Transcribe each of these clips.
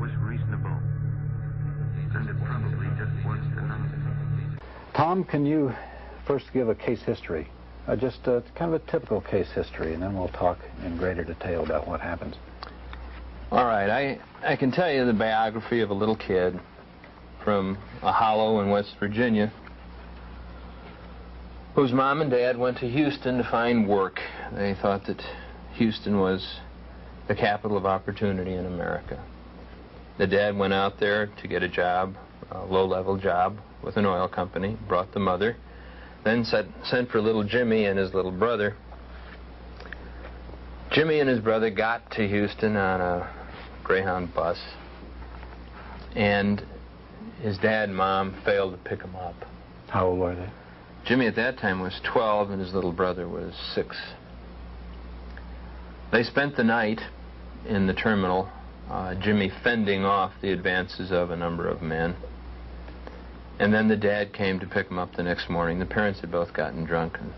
was reasonable. And it probably just wasn't enough. Tom, can you first give a case history? Just kind of a typical case history, and then we'll talk in greater detail about what happens. All right, I can tell you the biography of a little kid from a hollow in West Virginia whose mom and dad went to Houston to find work. They thought that Houston was the capital of opportunity in America. The dad went out there to get a job, a low-level job with an oil company, brought the mother, then sent for little Jimmy and his little brother. Jimmy and his brother got to Houston on a Greyhound bus, and his dad and mom failed to pick him up. How old were they? Jimmy at that time was 12 and his little brother was 6. They spent the night in the terminal, Jimmy fending off the advances of a number of men. And then the dad came to pick him up the next morning. The parents had both gotten drunk and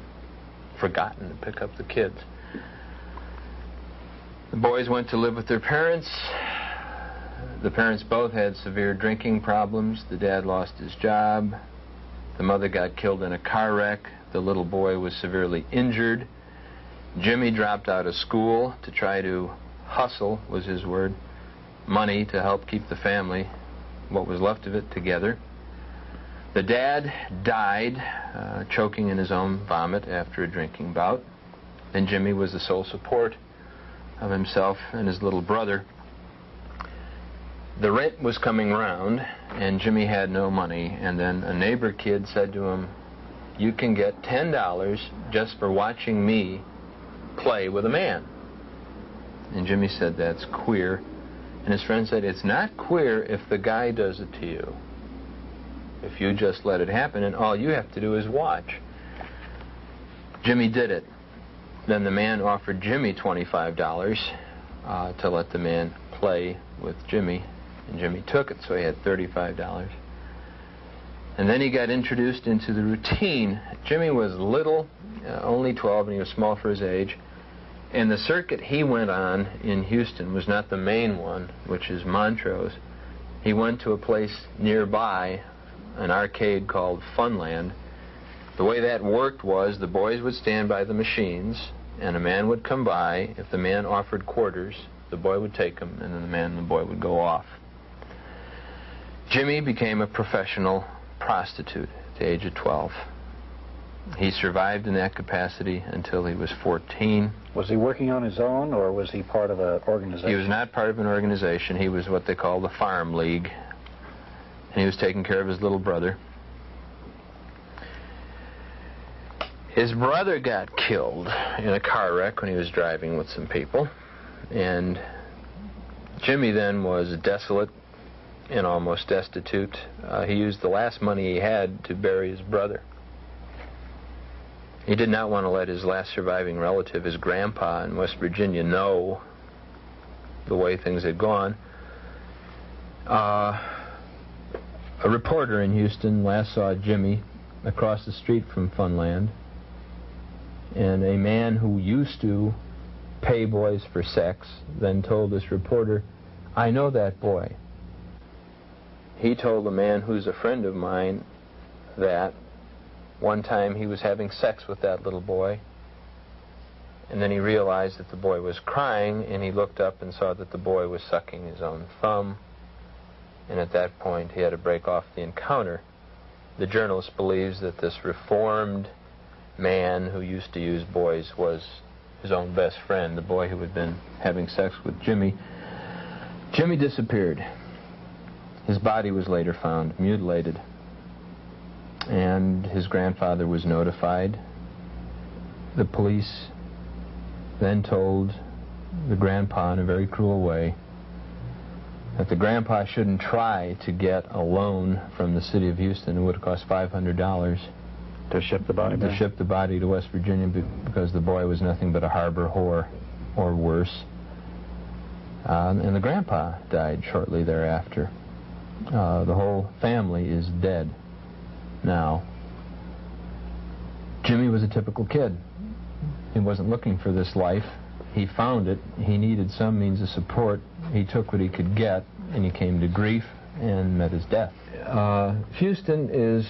forgotten to pick up the kids. The boys went to live with their parents. The parents both had severe drinking problems. The dad lost his job. The mother got killed in a car wreck. The little boy was severely injured. Jimmy dropped out of school to try to hustle, was his word, money to help keep the family, what was left of it, together. The dad died choking in his own vomit after a drinking bout. And Jimmy was the sole support of himself and his little brother. The rent was coming round, and Jimmy had no money. And then a neighbor kid said to him, "You can get $10 just for watching me play with a man." And Jimmy said, "That's queer." And his friend said, "It's not queer if the guy does it to you. If you just let it happen, and all you have to do is watch." Jimmy did it. Then the man offered Jimmy $25 to let the man play with Jimmy, and Jimmy took it, so he had $35. And then he got introduced into the routine. Jimmy was little, only 12, and he was small for his age. And the circuit he went on in Houston was not the main one, which is Montrose. He went to a place nearby, an arcade called Funland. The way that worked was the boys would stand by the machines, and a man would come by. If the man offered quarters, the boy would take them, and then the man and the boy would go off. Jimmy became a professional prostitute at the age of 12. He survived in that capacity until he was 14. Was he working on his own, or was he part of an organization? He was not part of an organization. He was what they call the Farm League. And he was taking care of his little brother. His brother got killed in a car wreck when he was driving with some people. And Jimmy then was desolate and almost destitute. He used the last money he had to bury his brother. He did not want to let his last surviving relative, his grandpa in West Virginia, know the way things had gone. A reporter in Houston last saw Jimmy across the street from Funland, and a man who used to pay boys for sex then told this reporter, "I know that boy. He told a man who's a friend of mine that one time he was having sex with that little boy, and then he realized that the boy was crying, and he looked up and saw that the boy was sucking his own thumb, and at that point he had to break off the encounter." The journalist believes that this reformed man who used to use boys was his own best friend, the boy who had been having sex with Jimmy. Jimmy disappeared. His body was later found mutilated, and his grandfather was notified. The police then told the grandpa in a very cruel way that the grandpa shouldn't try to get a loan from the city of Houston. It would have cost $500 to ship the body back? To ship the body to West Virginia, because the boy was nothing but a harbor whore, or worse. And the grandpa died shortly thereafter. The whole family is dead now. Jimmy was a typical kid. He wasn't looking for this life. He found it. He needed some means of support. He took what he could get, and he came to grief and met his death. Houston is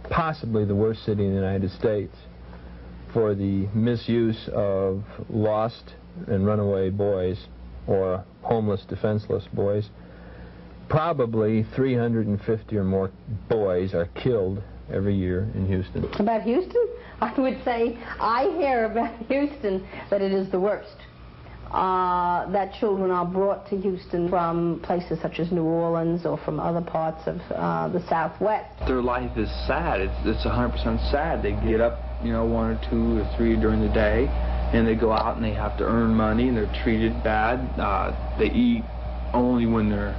possibly the worst city in the United States for the misuse of lost and runaway boys or homeless, defenseless boys. Probably 350 or more boys are killed every year in Houston. About Houston? I would say I hear about Houston that it is the worst. That children are brought to Houston from places such as New Orleans or from other parts of the Southwest. Their life is sad. It's 100% sad. They get up, you know, 1 or 2 or 3 during the day, and they go out and they have to earn money, and they're treated bad. They eat only when they're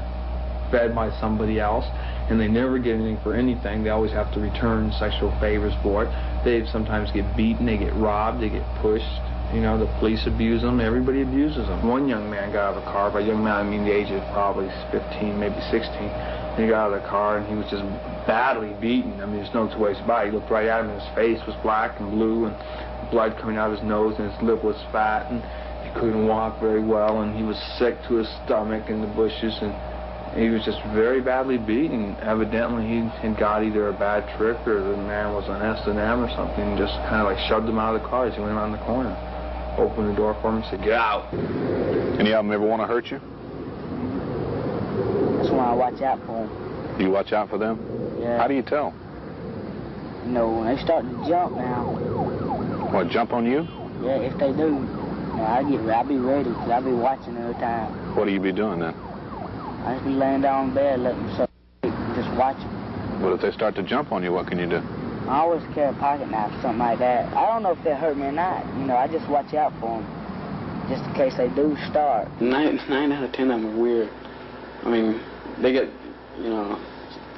fed by somebody else, and they never get anything for anything. They always have to return sexual favors for it. They sometimes get beaten, they get robbed, they get pushed. You know, the police abuse them, everybody abuses them. One young man got out of the car. By young man, I mean the age of probably 15, maybe 16. And he got out of the car and he was just badly beaten. I mean, there's no two ways about it. He looked right at him and his face was black and blue and blood coming out of his nose and his lip was fat and he couldn't walk very well and he was sick to his stomach in the bushes and he was just very badly beaten. Evidently, he had got either a bad trick or the man was on S&M or something and just kind of like shoved him out of the car as he went around the corner. Opened the door for him and said, "Get out." Any of them ever want to hurt you? That's why I watch out for them. You watch out for them? Yeah. How do you tell? You know, when they start to jump now. What, jump on you? Yeah, if they do, you know, I'll be ready because I'll be watching every time. What do you be doing then? I just be laying down in bed, letting them just watch them. But if they start to jump on you, what can you do? I always carry a pocket knife or something like that. I don't know if they'll hurt me or not. You know, I just watch out for them, just in case they do start. 9 out of 10 of them are weird. I mean, they get, you know,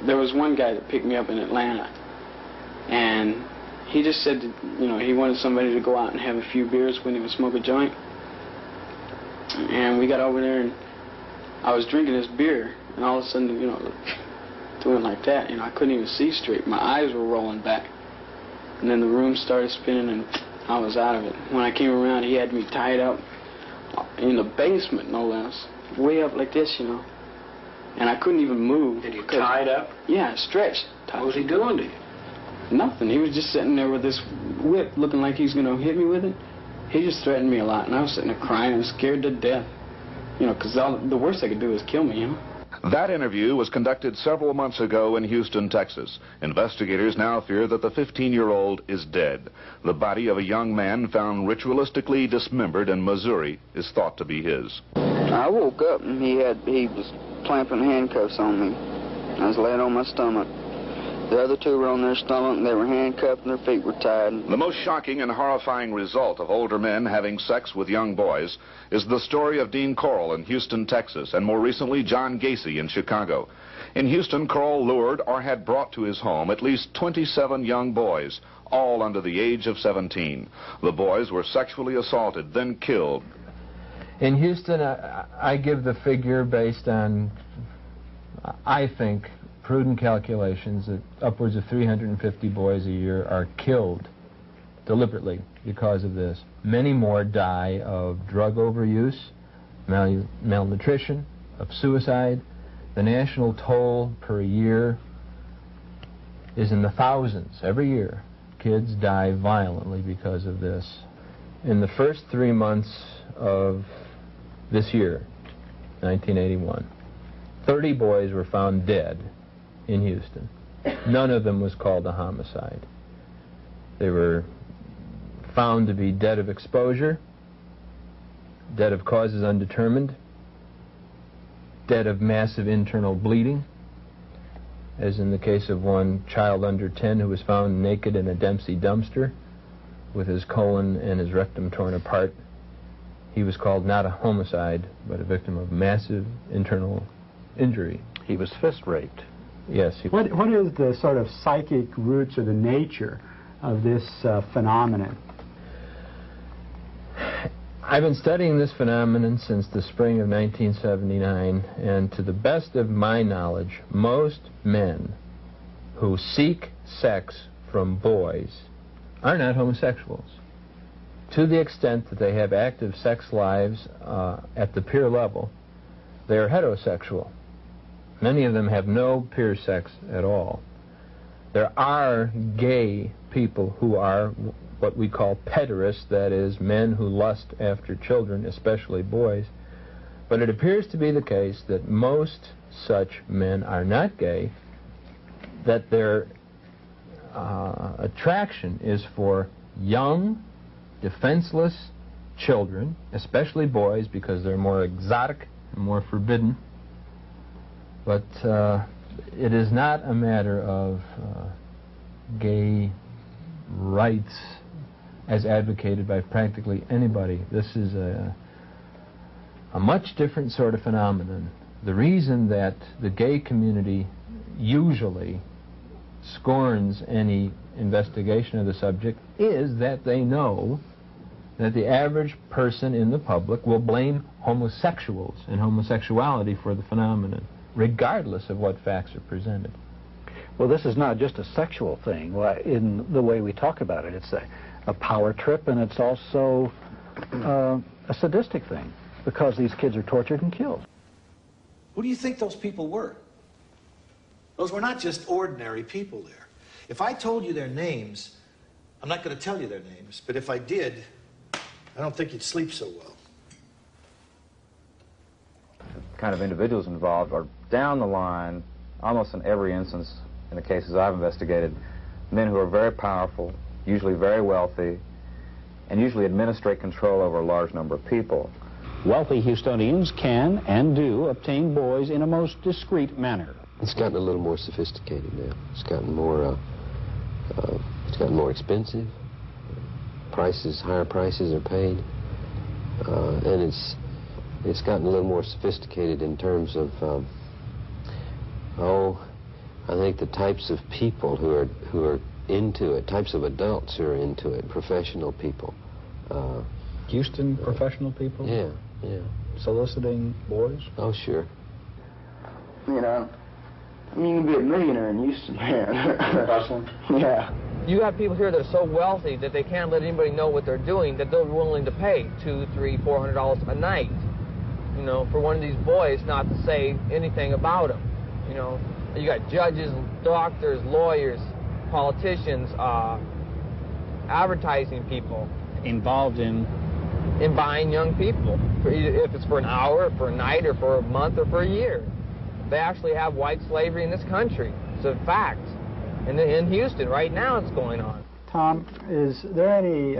there was one guy that picked me up in Atlanta, and he just said that, you know, he wanted somebody to go out and have a few beers when he would smoke a joint. And we got over there, and I was drinking this beer, and all of a sudden, you know, doing like that, you know, I couldn't even see straight. My eyes were rolling back. And then the room started spinning and I was out of it. When I came around, he had me tied up in the basement, no less. Way up like this, you know. And I couldn't even move. Did he tied up? Yeah, stretched. What was he doing to you? Nothing. He was just sitting there with this whip looking like he's going to hit me with it. He just threatened me a lot, and I was sitting there crying and scared to death. You know, because the worst they could do is kill me, you know. That interview was conducted several months ago in Houston, Texas. Investigators now fear that the 15-year-old is dead. The body of a young man found ritualistically dismembered in Missouri is thought to be his. I woke up and he was clamping handcuffs on me. I was laying on my stomach. The other two were on their stomach and they were handcuffed and their feet were tied. The most shocking and horrifying result of older men having sex with young boys is the story of Dean Corll in Houston, Texas, and more recently John Gacy in Chicago. In Houston, Corll lured or had brought to his home at least 27 young boys, all under the age of 17. The boys were sexually assaulted, then killed. In Houston, I give the figure based on, I think, prudent calculations that upwards of 350 boys a year are killed deliberately because of this. Many more die of drug overuse, malnutrition, of suicide. The national toll per year is in the thousands every year. Kids die violently because of this. In the first 3 months of this year, 1981, 30 boys were found dead in Houston. None of them was called a homicide. They were found to be dead of exposure, dead of causes undetermined, dead of massive internal bleeding, as in the case of one child under 10 who was found naked in a Dempsey dumpster with his colon and his rectum torn apart. He was called not a homicide, but a victim of massive internal injury. He was fist raped. Yes. What is the sort of psychic roots or the nature of this phenomenon? I've been studying this phenomenon since the spring of 1979, and to the best of my knowledge, most men who seek sex from boys are not homosexuals. To the extent that they have active sex lives at the peer level, They are heterosexual. Many of them have no peer sex at all. There are gay people who are what we call pederasts, that is, men who lust after children, especially boys. But it appears to be the case that most such men are not gay, that their attraction is for young, defenseless children, especially boys, because they're more exotic and more forbidden. But it is not a matter of gay rights as advocated by practically anybody. This is a much different sort of phenomenon. The reason that the gay community usually scorns any investigation of the subject is that they know that the average person in the public will blame homosexuals and homosexuality for the phenomenon, regardless of what facts are presented. Well, this is not just a sexual thing in the way we talk about it. It's a power trip, and it's also a sadistic thing, because these kids are tortured and killed. Who do you think those people were? Those were not just ordinary people there. If I told you their names, I'm not going to tell you their names, but if I did, I don't think you'd sleep so well. The kind of individuals involved are down the line, almost in every instance, in the cases I've investigated, men who are very powerful, usually very wealthy, and usually administrate control over a large number of people. Wealthy Houstonians can and do obtain boys in a most discreet manner. It's gotten a little more sophisticated now. It's gotten more expensive. Higher prices are paid, and it's gotten a little more sophisticated in terms of I think the types of people who are into it, types of adults who are into it, professional people. Houston professional people? Yeah. Soliciting boys? Oh, sure. You know, I mean, you can be a millionaire in Houston, man. Yeah. You got people here that are so wealthy that they can't let anybody know what they're doing, that they're willing to pay $200, $300, $400 a night, you know, for one of these boys not to say anything about them. You know, you got judges, doctors, lawyers, politicians, advertising people involved in buying young people, if it's for an hour, for a night, or for a month, or for a year. They actually have white slavery in this country. It's a fact. And in Houston, right now, it's going on. Tom, is there any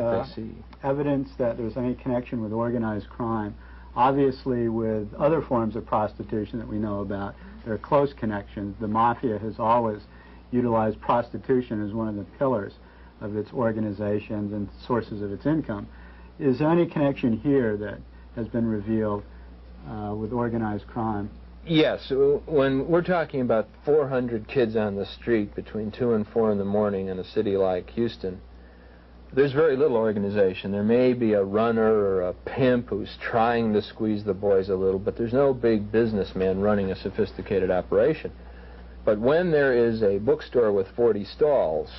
evidence that there's any connection with organized crime? Obviously, with other forms of prostitution that we know about, there are close connections. The mafia has always utilized prostitution as one of the pillars of its organizations and sources of its income. Is there any connection here that has been revealed with organized crime? Yes, when we're talking about 400 kids on the street between 2 and 4 in the morning in a city like Houston, there's very little organization. There may be a runner or a pimp who's trying to squeeze the boys a little, but there's no big businessman running a sophisticated operation. But when there is a bookstore with 40 stalls,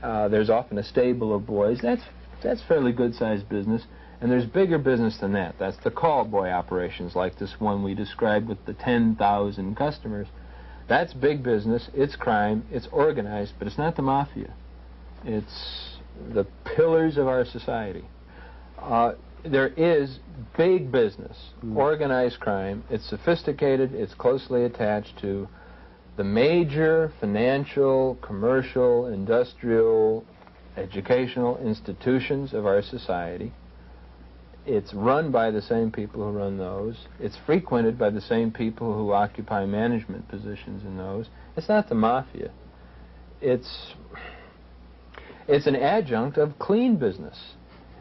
there's often a stable of boys. That's fairly good-sized business. And there's bigger business than that. That's the call boy operations, like this one we described with the 10,000 customers. That's big business, it's crime, it's organized, but it's not the mafia. It's the pillars of our society. There is big business, organized crime. It's sophisticated, it's closely attached to the major financial, commercial, industrial, educational institutions of our society. It's run by the same people who run those. It's frequented by the same people who occupy management positions in those. It's not the mafia. It's an adjunct of clean business.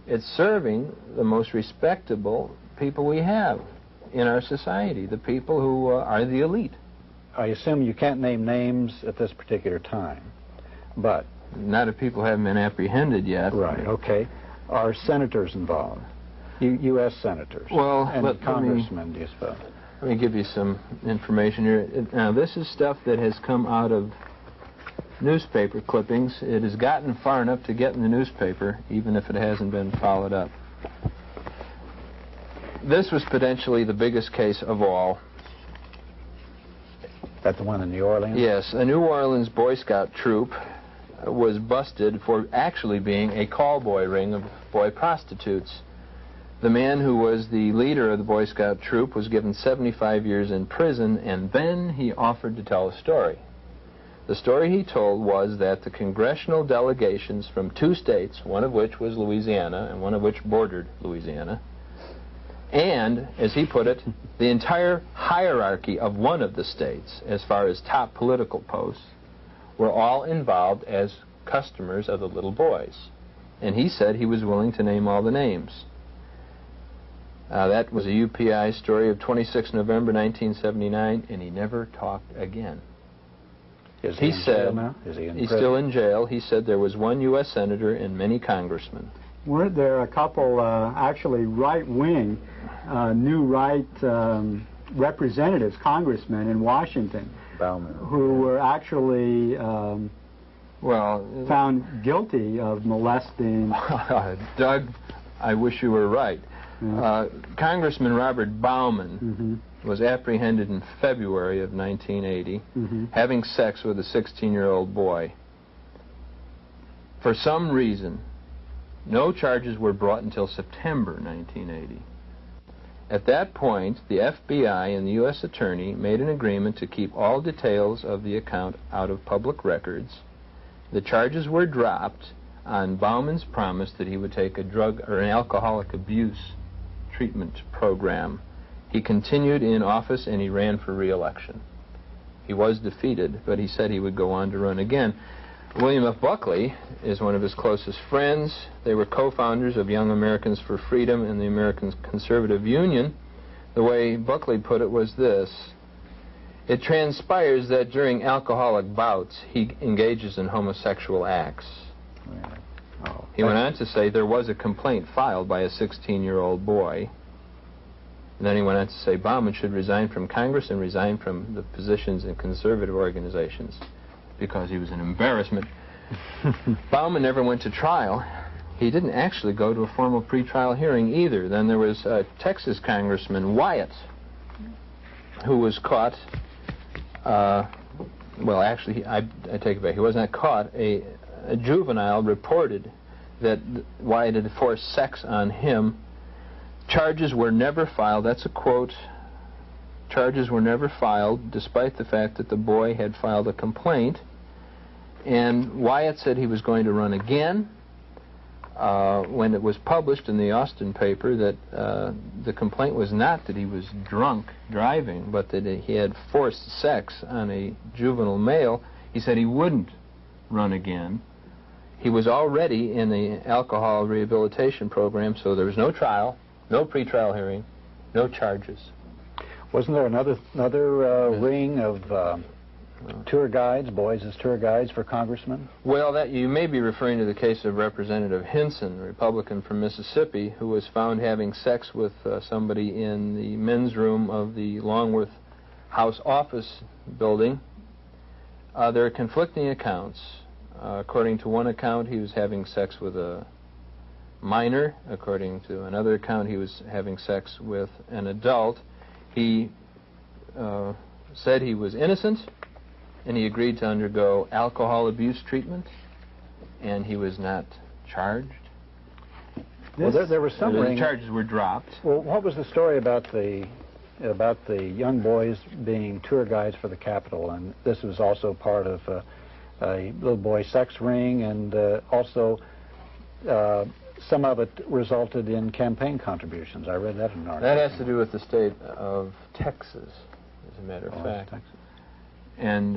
It's serving the most respectable people we have in our society, the people who are the elite. I assume you can't name names at this particular time, but... Not if people haven't been apprehended yet. Right, okay. Are senators involved? U.S. senators? Well, and congressmen, do you suppose? Let me give you some information here. Now, this is stuff that has come out of newspaper clippings. It has gotten far enough to get in the newspaper, even if it hasn't been followed up. This was potentially the biggest case of all. That the one in New Orleans? Yes, a New Orleans Boy Scout troop was busted for actually being a call boy ring of boy prostitutes. The man who was the leader of the Boy Scout troop was given 75 years in prison, and then he offered to tell a story. The story he told was that the congressional delegations from 2 states, one of which was Louisiana and one of which bordered Louisiana, and, as he put it, the entire hierarchy of one of the states, as far as top political posts, were all involved as customers of the little boys. And he said he was willing to name all the names. That was a UPI story of 26 November 1979, and he never talked again. Is he in jail now? Is he in he's prison? Still in jail. He said there was 1 U.S. senator and many congressmen. Weren't there a couple, actually right-wing, new right representatives, congressmen in Washington, who were actually found guilty of molesting? Doug, I wish you were right. Congressman Robert Bauman was apprehended in February of 1980 having sex with a 16-year-old boy. For some reason, no charges were brought until September 1980. At that point, the FBI and the U.S. Attorney made an agreement to keep all details of the account out of public records. The charges were dropped on Bauman's promise that he would take a drug or an alcoholic abuse treatment program. He continued in office and he ran for re-election. He was defeated, but he said he would go on to run again. William F. Buckley is one of his closest friends. They were co-founders of Young Americans for Freedom and the American Conservative Union. The way Buckley put it was this: it transpires that during alcoholic bouts he engages in homosexual acts. He went on to say there was a complaint filed by a 16-year-old boy. And then he went on to say Bauman should resign from Congress and resign from the positions in conservative organizations because he was an embarrassment. Bauman never went to trial. He didn't actually go to a formal pretrial hearing either. Then there was Texas Congressman Wyatt, who was caught, well, actually, I take it back. He was not caught. A juvenile reported that Wyatt had forced sex on him. Charges were never filed. That's a quote. Charges were never filed, despite the fact that the boy had filed a complaint. And Wyatt said he was going to run again. When it was published in the Austin paper that the complaint was not that he was drunk driving, but that he had forced sex on a juvenile male, he said he wouldn't run again. He was already in the alcohol rehabilitation program, so there was no trial, no pretrial hearing, no charges. Wasn't there another ring of tour guides, boys as tour guides for congressmen? Well, that you may be referring to the case of Representative Hinson, a Republican from Mississippi, who was found having sex with somebody in the men's room of the Longworth House office building. There are conflicting accounts. According to one account, he was having sex with a minor. According to another account, he was having sex with an adult. He said he was innocent, and he agreed to undergo alcohol abuse treatment, and he was not charged. Well, there was some the charges were dropped. Well, what was the story about the young boys being tour guides for the Capitol? And this was also part of a little boy sex ring, and also some of it resulted in campaign contributions. I read that in an article. That has to do with the state of Texas, as a matter of fact. Texas. And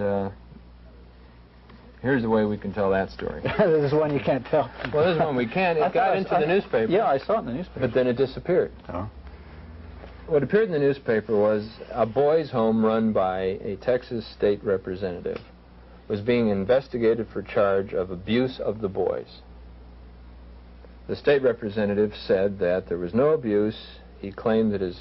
here's the way we can tell that story. This is one you can't tell. Well, this is one we can. It got into the newspaper. Yeah, I saw it in the newspaper. But then it disappeared. Oh. What appeared in the newspaper was a boys' home run by a Texas state representative was being investigated for charge of abuse of the boys. The state representative said that there was no abuse. He claimed that his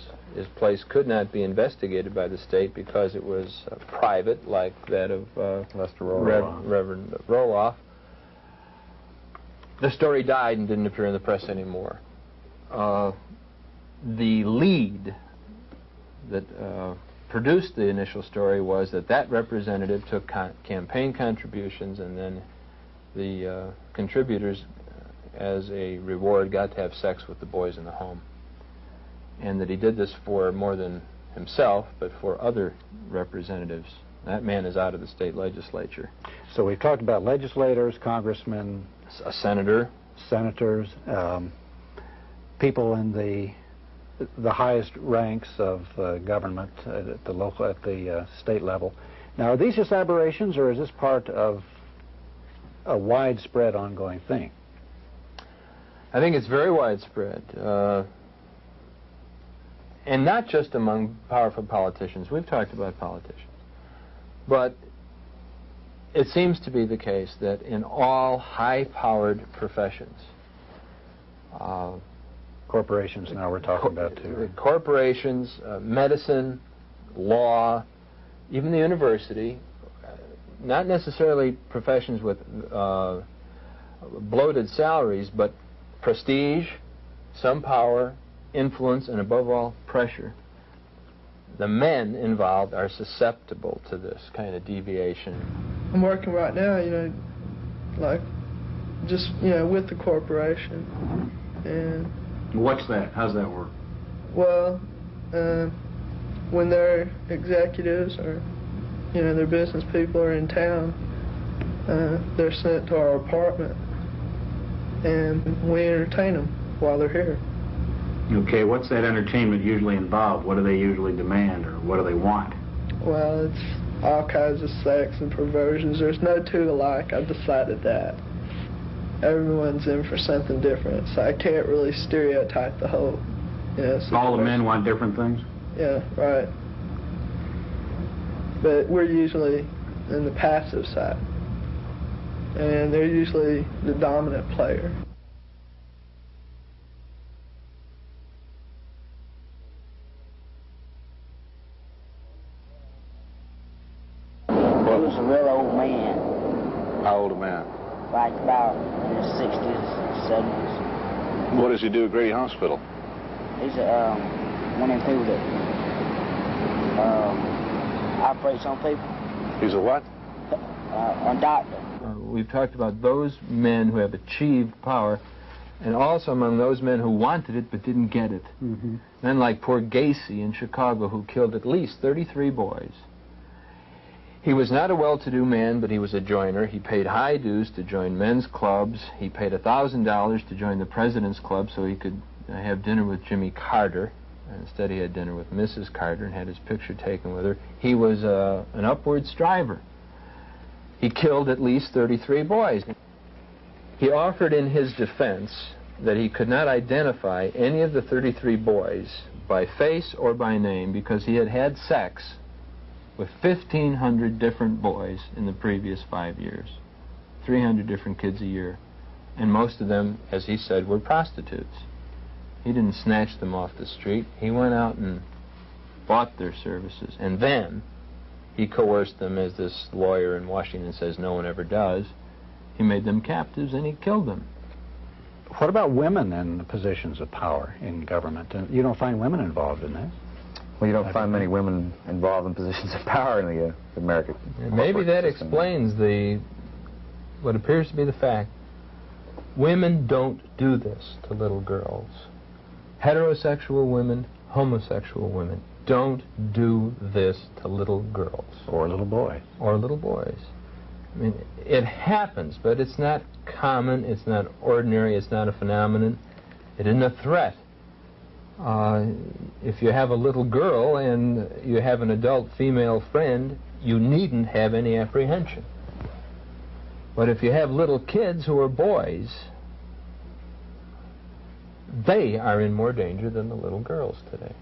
place could not be investigated by the state because it was private, like that of Reverend Roloff. The story died and didn't appear in the press anymore. the lead that produced the initial story was that that representative took campaign contributions, and then the contributors, as a reward, got to have sex with the boys in the home. And that he did this for more than himself, but for other representatives. That man is out of the state legislature. So we've talked about legislators, congressmen, a senator, senators, people in the highest ranks of government at the state level. Now, are these just aberrations, or is this part of a widespread ongoing thing? I think it's very widespread. And not just among powerful politicians. We've talked about politicians. But it seems to be the case that in all high-powered professions, corporations now we're talking about too. Corporations, medicine, law, even the university, not necessarily professions with bloated salaries, but prestige, some power, influence, and above all, pressure. The men involved are susceptible to this kind of deviation. I'm working right now, like just, with the corporation. And what's that? How's that work? Well, when their executives or, their business people are in town, they're sent to our apartment, and we entertain them while they're here. Okay, what's that entertainment usually involve? What do they usually demand, or what do they want? Well, it's all kinds of sex and perversions. There's no two alike. I've decided that. Everyone's in for something different, so I can't really stereotype the whole, All the men want different things? Yeah, right. But we're usually in the passive side, and they're usually the dominant player. He was a real old man. How old a man? Like about in his 60s, 70s. What does he do at Grady Hospital? He's one of them people that operates on people. He's a what? A doctor. We've talked about those men who have achieved power, and also among those men who wanted it but didn't get it. Mm-hmm. Men like poor Gacy in Chicago, who killed at least 33 boys. He was not a well-to-do man, but he was a joiner. He paid high dues to join men's clubs. He paid $1,000 to join the President's Club so he could have dinner with Jimmy Carter. Instead, he had dinner with Mrs. Carter and had his picture taken with her. He was an upward striver. He killed at least 33 boys. He offered in his defense that he could not identify any of the 33 boys by face or by name because he had had sex with 1,500 different boys in the previous 5 years. 300 different kids a year. And most of them, as he said, were prostitutes. He didn't snatch them off the street. He went out and bought their services. And then he coerced them, as this lawyer in Washington says no one ever does. He made them captives and he killed them. What about women in positions of power in government? You don't find women involved in that? Well, you don't find many women involved in positions of power in the American. Maybe that explains what appears to be the fact. Women don't do this to little girls. Heterosexual women, homosexual women don't do this to little girls. Or little boys. Or little boys. I mean, it happens, but it's not common, it's not ordinary, it's not a phenomenon. It isn't a threat. If you have a little girl and you have an adult female friend, you needn't have any apprehension. But if you have little kids who are boys, they are in more danger than the little girls today.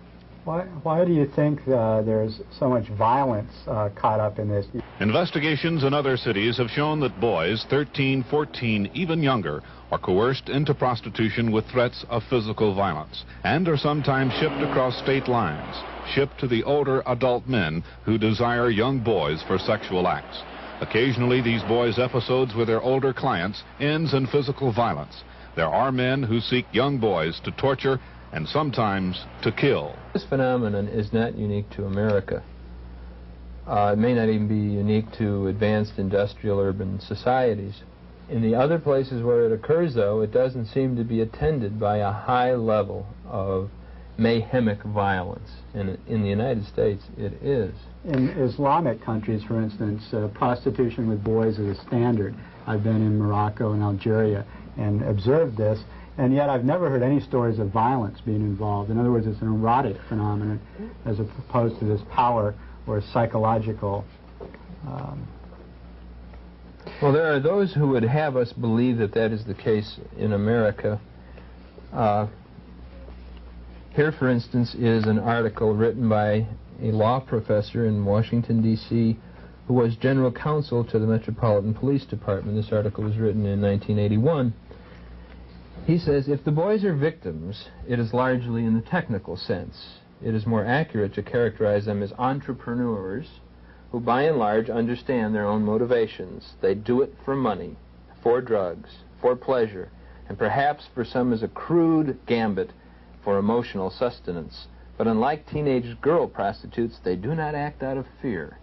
Why do you think there's so much violence caught up in this? Investigations in other cities have shown that boys 13, 14, even younger are coerced into prostitution with threats of physical violence and are sometimes shipped across state lines, shipped to the older adult men who desire young boys for sexual acts. Occasionally, these boys' episodes with their older clients ends in physical violence. There are men who seek young boys to torture and sometimes to kill. This phenomenon is not unique to America. It may not even be unique to advanced industrial urban societies. In the other places where it occurs, though, it doesn't seem to be attended by a high level of mayhemic violence. And in the United States, it is. In Islamic countries, for instance, prostitution with boys is a standard. I've been in Morocco and Algeria and observed this, and yet I've never heard any stories of violence being involved. In other words, it's an erotic phenomenon as opposed to this power or psychological. Well, there are those who would have us believe that that is the case in America. Here, for instance, is an article written by a law professor in Washington, D.C., who was general counsel to the Metropolitan Police Department. This article was written in 1981. He says, if the boys are victims, it is largely in the technical sense. It is more accurate to characterize them as entrepreneurs who, by and large, understand their own motivations. They do it for money, for drugs, for pleasure, and perhaps for some as a crude gambit for emotional sustenance. But unlike teenage girl prostitutes, they do not act out of fear.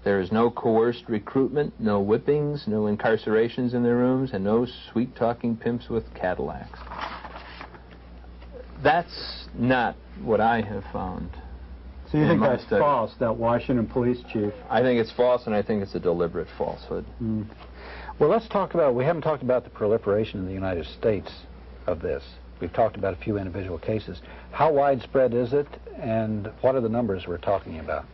There is no coerced recruitment, no whippings, no incarcerations in their rooms, and no sweet-talking pimps with Cadillacs. That's not what I have found. So you think that's false, that Washington police chief? I think it's false, and I think it's a deliberate falsehood. Well, let's talk about, we haven't talked about the proliferation in the United States of this. We've talked about a few individual cases. How widespread is it, and what are the numbers we're talking about?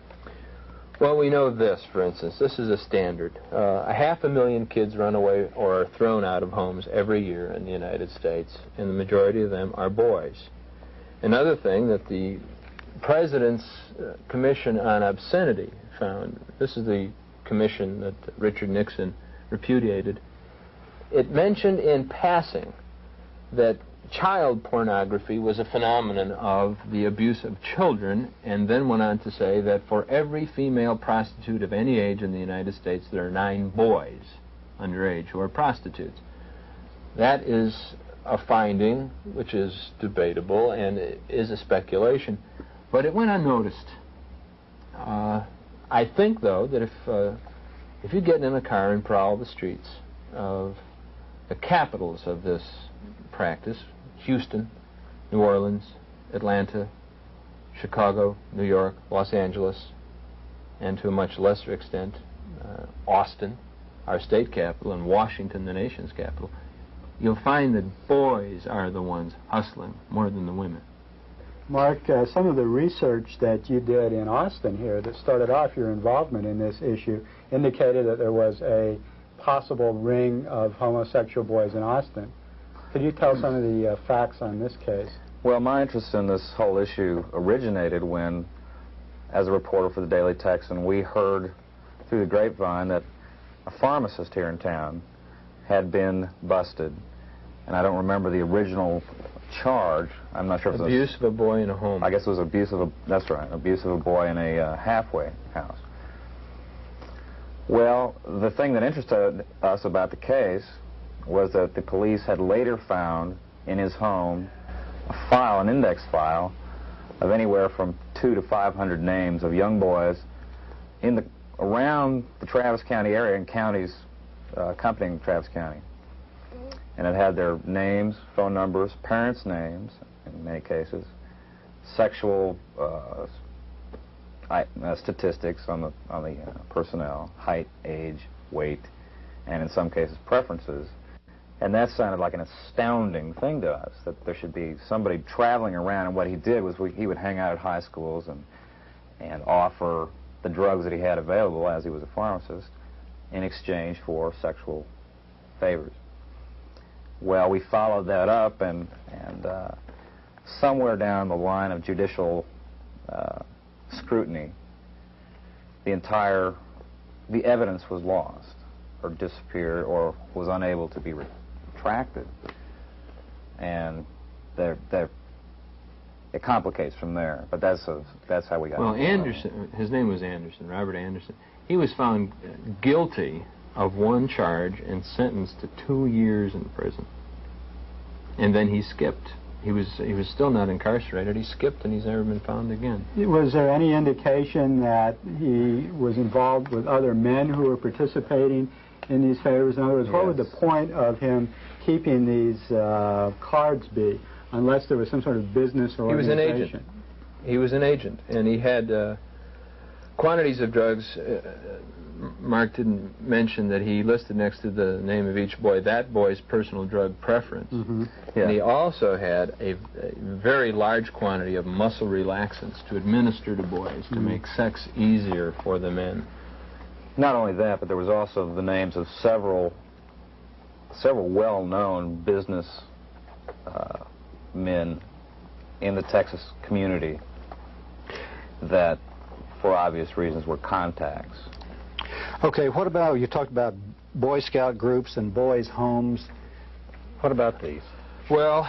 Well, we know this, for instance. This is a standard. 500,000 kids run away or are thrown out of homes every year in the United States, and the majority of them are boys. Another thing that the President's Commission on Obscenity found, this is the commission that Richard Nixon repudiated, it mentioned in passing that child pornography was a phenomenon of the abuse of children, and then went on to say that for every female prostitute of any age in the United States, there are 9 boys underage who are prostitutes. That is a finding which is debatable and is a speculation, but it went unnoticed. I think, though, that if you get in a car and prowl the streets of the capitals of this practice, Houston, New Orleans, Atlanta, Chicago, New York, Los Angeles, and to a much lesser extent, Austin, our state capital, and Washington, the nation's capital, you'll find that boys are the ones hustling more than the women. Mark, some of the research that you did in Austin here that started off your involvement in this issue indicated that there was a possible ring of homosexual boys in Austin. Could you tell some of the facts on this case? Well, my interest in this whole issue originated when, as a reporter for the Daily Texan, we heard through the grapevine that a pharmacist here in town had been busted. And I don't remember the original charge. I'm not sure if it was abuse of a boy in a home. I guess it was abuse of a, that's right, abuse of a boy in a halfway house. Well, the thing that interested us about the case was that the police had later found in his home a file, an index file, of anywhere from 200 to 500 names of young boys around the Travis County area and counties accompanying Travis County. And it had their names, phone numbers, parents' names, in many cases, sexual statistics on the personnel, height, age, weight, and in some cases preferences. And that sounded like an astounding thing to us, that there should be somebody traveling around, and what he did was he would hang out at high schools and offer the drugs that he had available, as he was a pharmacist, in exchange for sexual favors. Well, we followed that up, and somewhere down the line of judicial scrutiny, the evidence was lost, or disappeared, or was unable to be retracted, and it complicates from there. But that's how we got. Well, Anderson, his name was Anderson, Robert Anderson. He was found guilty of one charge and sentenced to 2 years in prison, and then he skipped he was still not incarcerated. He skipped, and he's never been found again. Was there any indication that he was involved with other men who were participating in these favors? In other words, what would the point of him keeping these cards be, unless there was some sort of business or organization? He was an agent. He was an agent, and he had quantities of drugs. Mark didn't mention that he listed next to the name of each boy that boy's personal drug preference. And he also had a very large quantity of muscle relaxants to administer to boys to make sex easier for the men. Not only that, but there was also the names of several well-known business men in the Texas community that, for obvious reasons, were contacts. Okay, what about, you talked about Boy Scout groups and boys' homes. What about these? Well,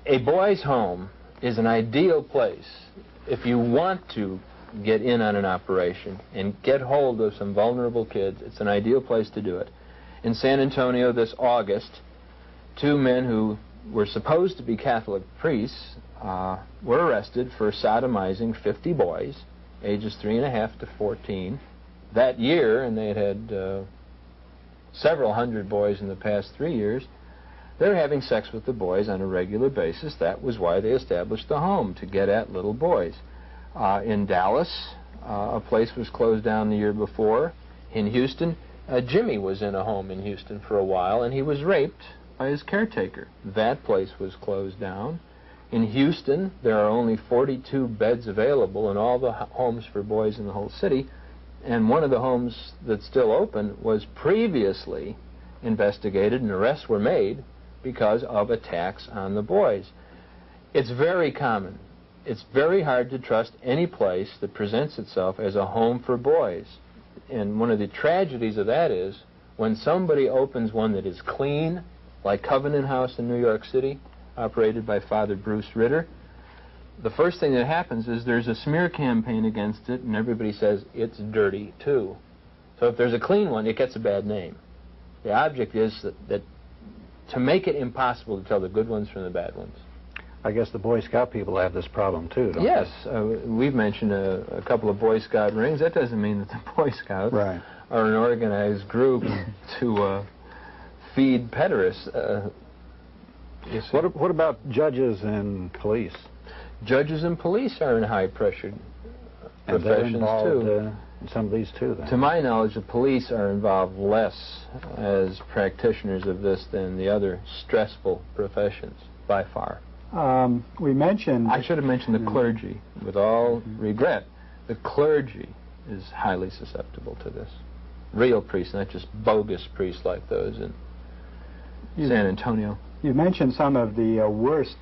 a boys' home is an ideal place if you want to get in on an operation and get hold of some vulnerable kids. It's an ideal place to do it. In San Antonio this August, 2 men who were supposed to be Catholic priests were arrested for sodomizing 50 boys, ages 3.5 to 14, that year, and they had several hundred boys in the past 3 years. They're having sex with the boys on a regular basis. That was why they established the home, to get at little boys. In Dallas, a place was closed down the year before. In Houston, Jimmy was in a home in Houston for a while, and he was raped by his caretaker. That place was closed down. In Houston, there are only 42 beds available in all the homes for boys in the whole city, and one of the homes that's still open was previously investigated, and arrests were made because of attacks on the boys. It's very common. It's very hard to trust any place that presents itself as a home for boys. And one of the tragedies of that is when somebody opens one that is clean, like Covenant House in New York City, operated by Father Bruce Ritter, the first thing that happens is there's a smear campaign against it, and everybody says it's dirty too. So if there's a clean one, it gets a bad name. The object is that to make it impossible to tell the good ones from the bad ones. I guess the Boy Scout people have this problem too, don't yes, we've mentioned a couple of Boy Scout rings. That doesn't mean that the Boy Scouts are an organized group to feed pederasts. What about judges and police? Judges and police are in high-pressured professions involved, too. In some of these too, then. To my knowledge, the police are involved less as practitioners of this than the other stressful professions, by far. We mentioned... I should have mentioned the clergy. With all regret, the clergy is highly susceptible to this. Real priests, not just bogus priests like those in San Antonio. You mentioned some of the worst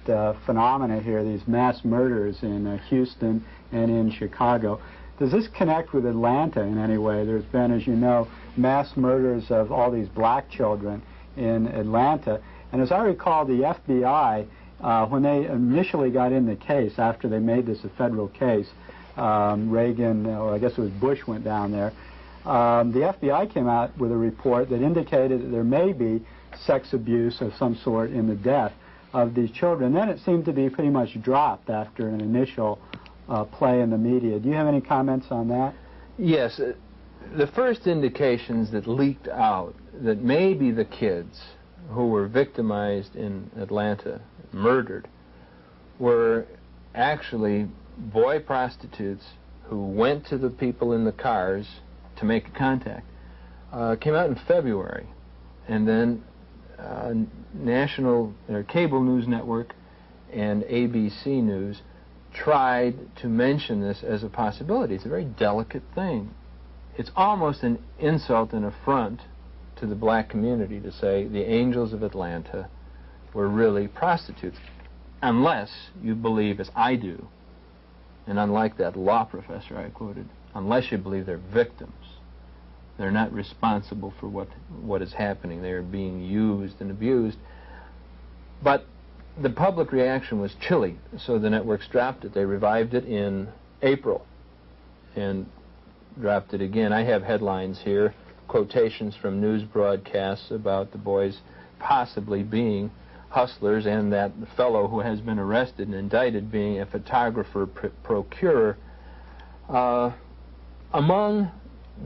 phenomena here, these mass murders in Houston and in Chicago. Does this connect with Atlanta in any way? There's been, as you know, mass murders of all these black children in Atlanta. And as I recall, the FBI, when they initially got in the case, after they made this a federal case, Reagan, or I guess it was Bush, went down there, the FBI came out with a report that indicated that there may be sex abuse of some sort in the death of these children. Then it seemed to be pretty much dropped after an initial play in the media. Do you have any comments on that? Yes. The first indications that leaked out that maybe the kids who were victimized in Atlanta, murdered, were actually boy prostitutes who went to the people in the cars to make contact, came out in February. And then national cable news network and ABC News tried to mention this as a possibility. It's a very delicate thing. It's almost an insult and affront to the black community to say the angels of Atlanta were really prostitutes, unless you believe, as I do, and unlike that law professor I quoted, unless you believe they're victims. They're not responsible for what is happening. They are being used and abused. But the public reaction was chilly, so the networks dropped it. They revived it in April and dropped it again. I have headlines here, quotations from news broadcasts about the boys possibly being hustlers, and that fellow who has been arrested and indicted being a photographer procurer. Among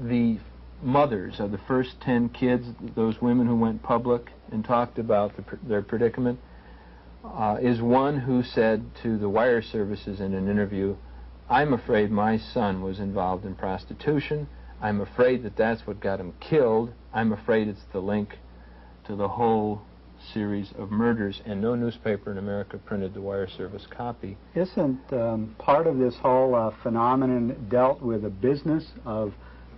the mothers of the first 10 kids, those women who went public and talked about their predicament, is one who said to the wire services in an interview, "I'm afraid my son was involved in prostitution. I'm afraid that that's what got him killed. I'm afraid it's the link to the whole series of murders," and no newspaper in America printed the wire service copy. Isn't part of this whole phenomenon dealt with a business of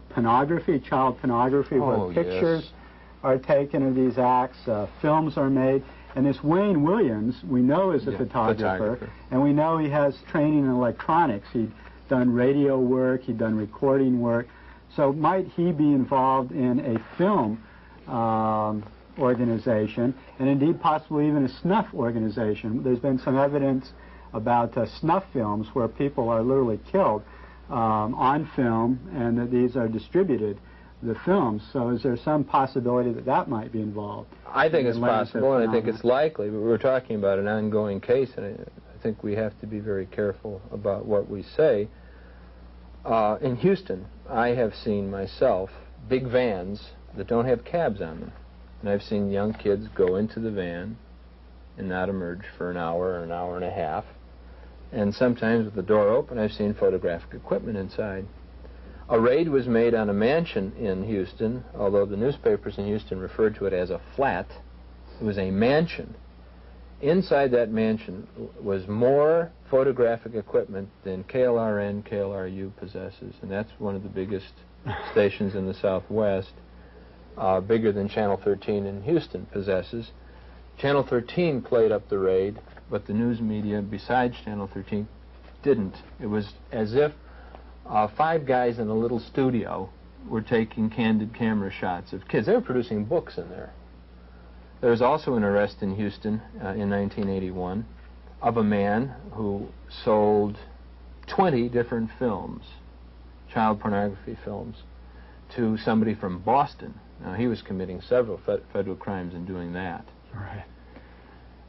pornography, child pornography, where pictures are taken of these acts, films are made, and this Wayne Williams, we know is a photographer, and we know he has training in electronics. He'd done radio work, he'd done recording work, so might he be involved in a film organization, and indeed possibly even a snuff organization? There's been some evidence about snuff films where people are literally killed on film, and that these are distributed, the films. So is there some possibility that that might be involved? I think it's possible, and I think it's likely, but we're talking about an ongoing case, and I think we have to be very careful about what we say. In Houston, I have seen myself big vans that don't have cabs on them. And I've seen young kids go into the van and not emerge for an hour or an hour and a half. And sometimes with the door open, I've seen photographic equipment inside. A raid was made on a mansion in Houston, although the newspapers in Houston referred to it as a flat. It was a mansion. Inside that mansion was more photographic equipment than KLRN, KLRU possesses, and that's one of the biggest stations in the Southwest. Bigger than Channel 13 in Houston possesses. Channel 13 played up the raid, but the news media besides Channel 13 didn't. It was as if 5 guys in a little studio were taking candid camera shots of kids. They were producing books in there. There was also an arrest in Houston in 1981 of a man who sold 20 different films, child pornography films, to somebody from Boston. Now, he was committing several federal crimes in doing that. Right.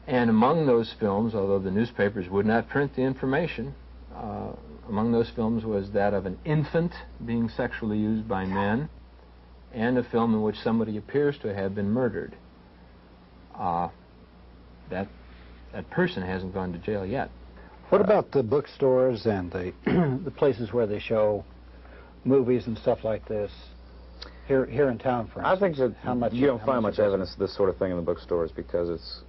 And among those films, although the newspapers would not print the information, among those films was that of an infant being sexually used by men, and a film in which somebody appears to have been murdered. That person hasn't gone to jail yet. What about the bookstores and the the places where they show movies and stuff like this? Here in town, for instance. I think that you don't find much evidence of this sort of thing in the bookstores, because it's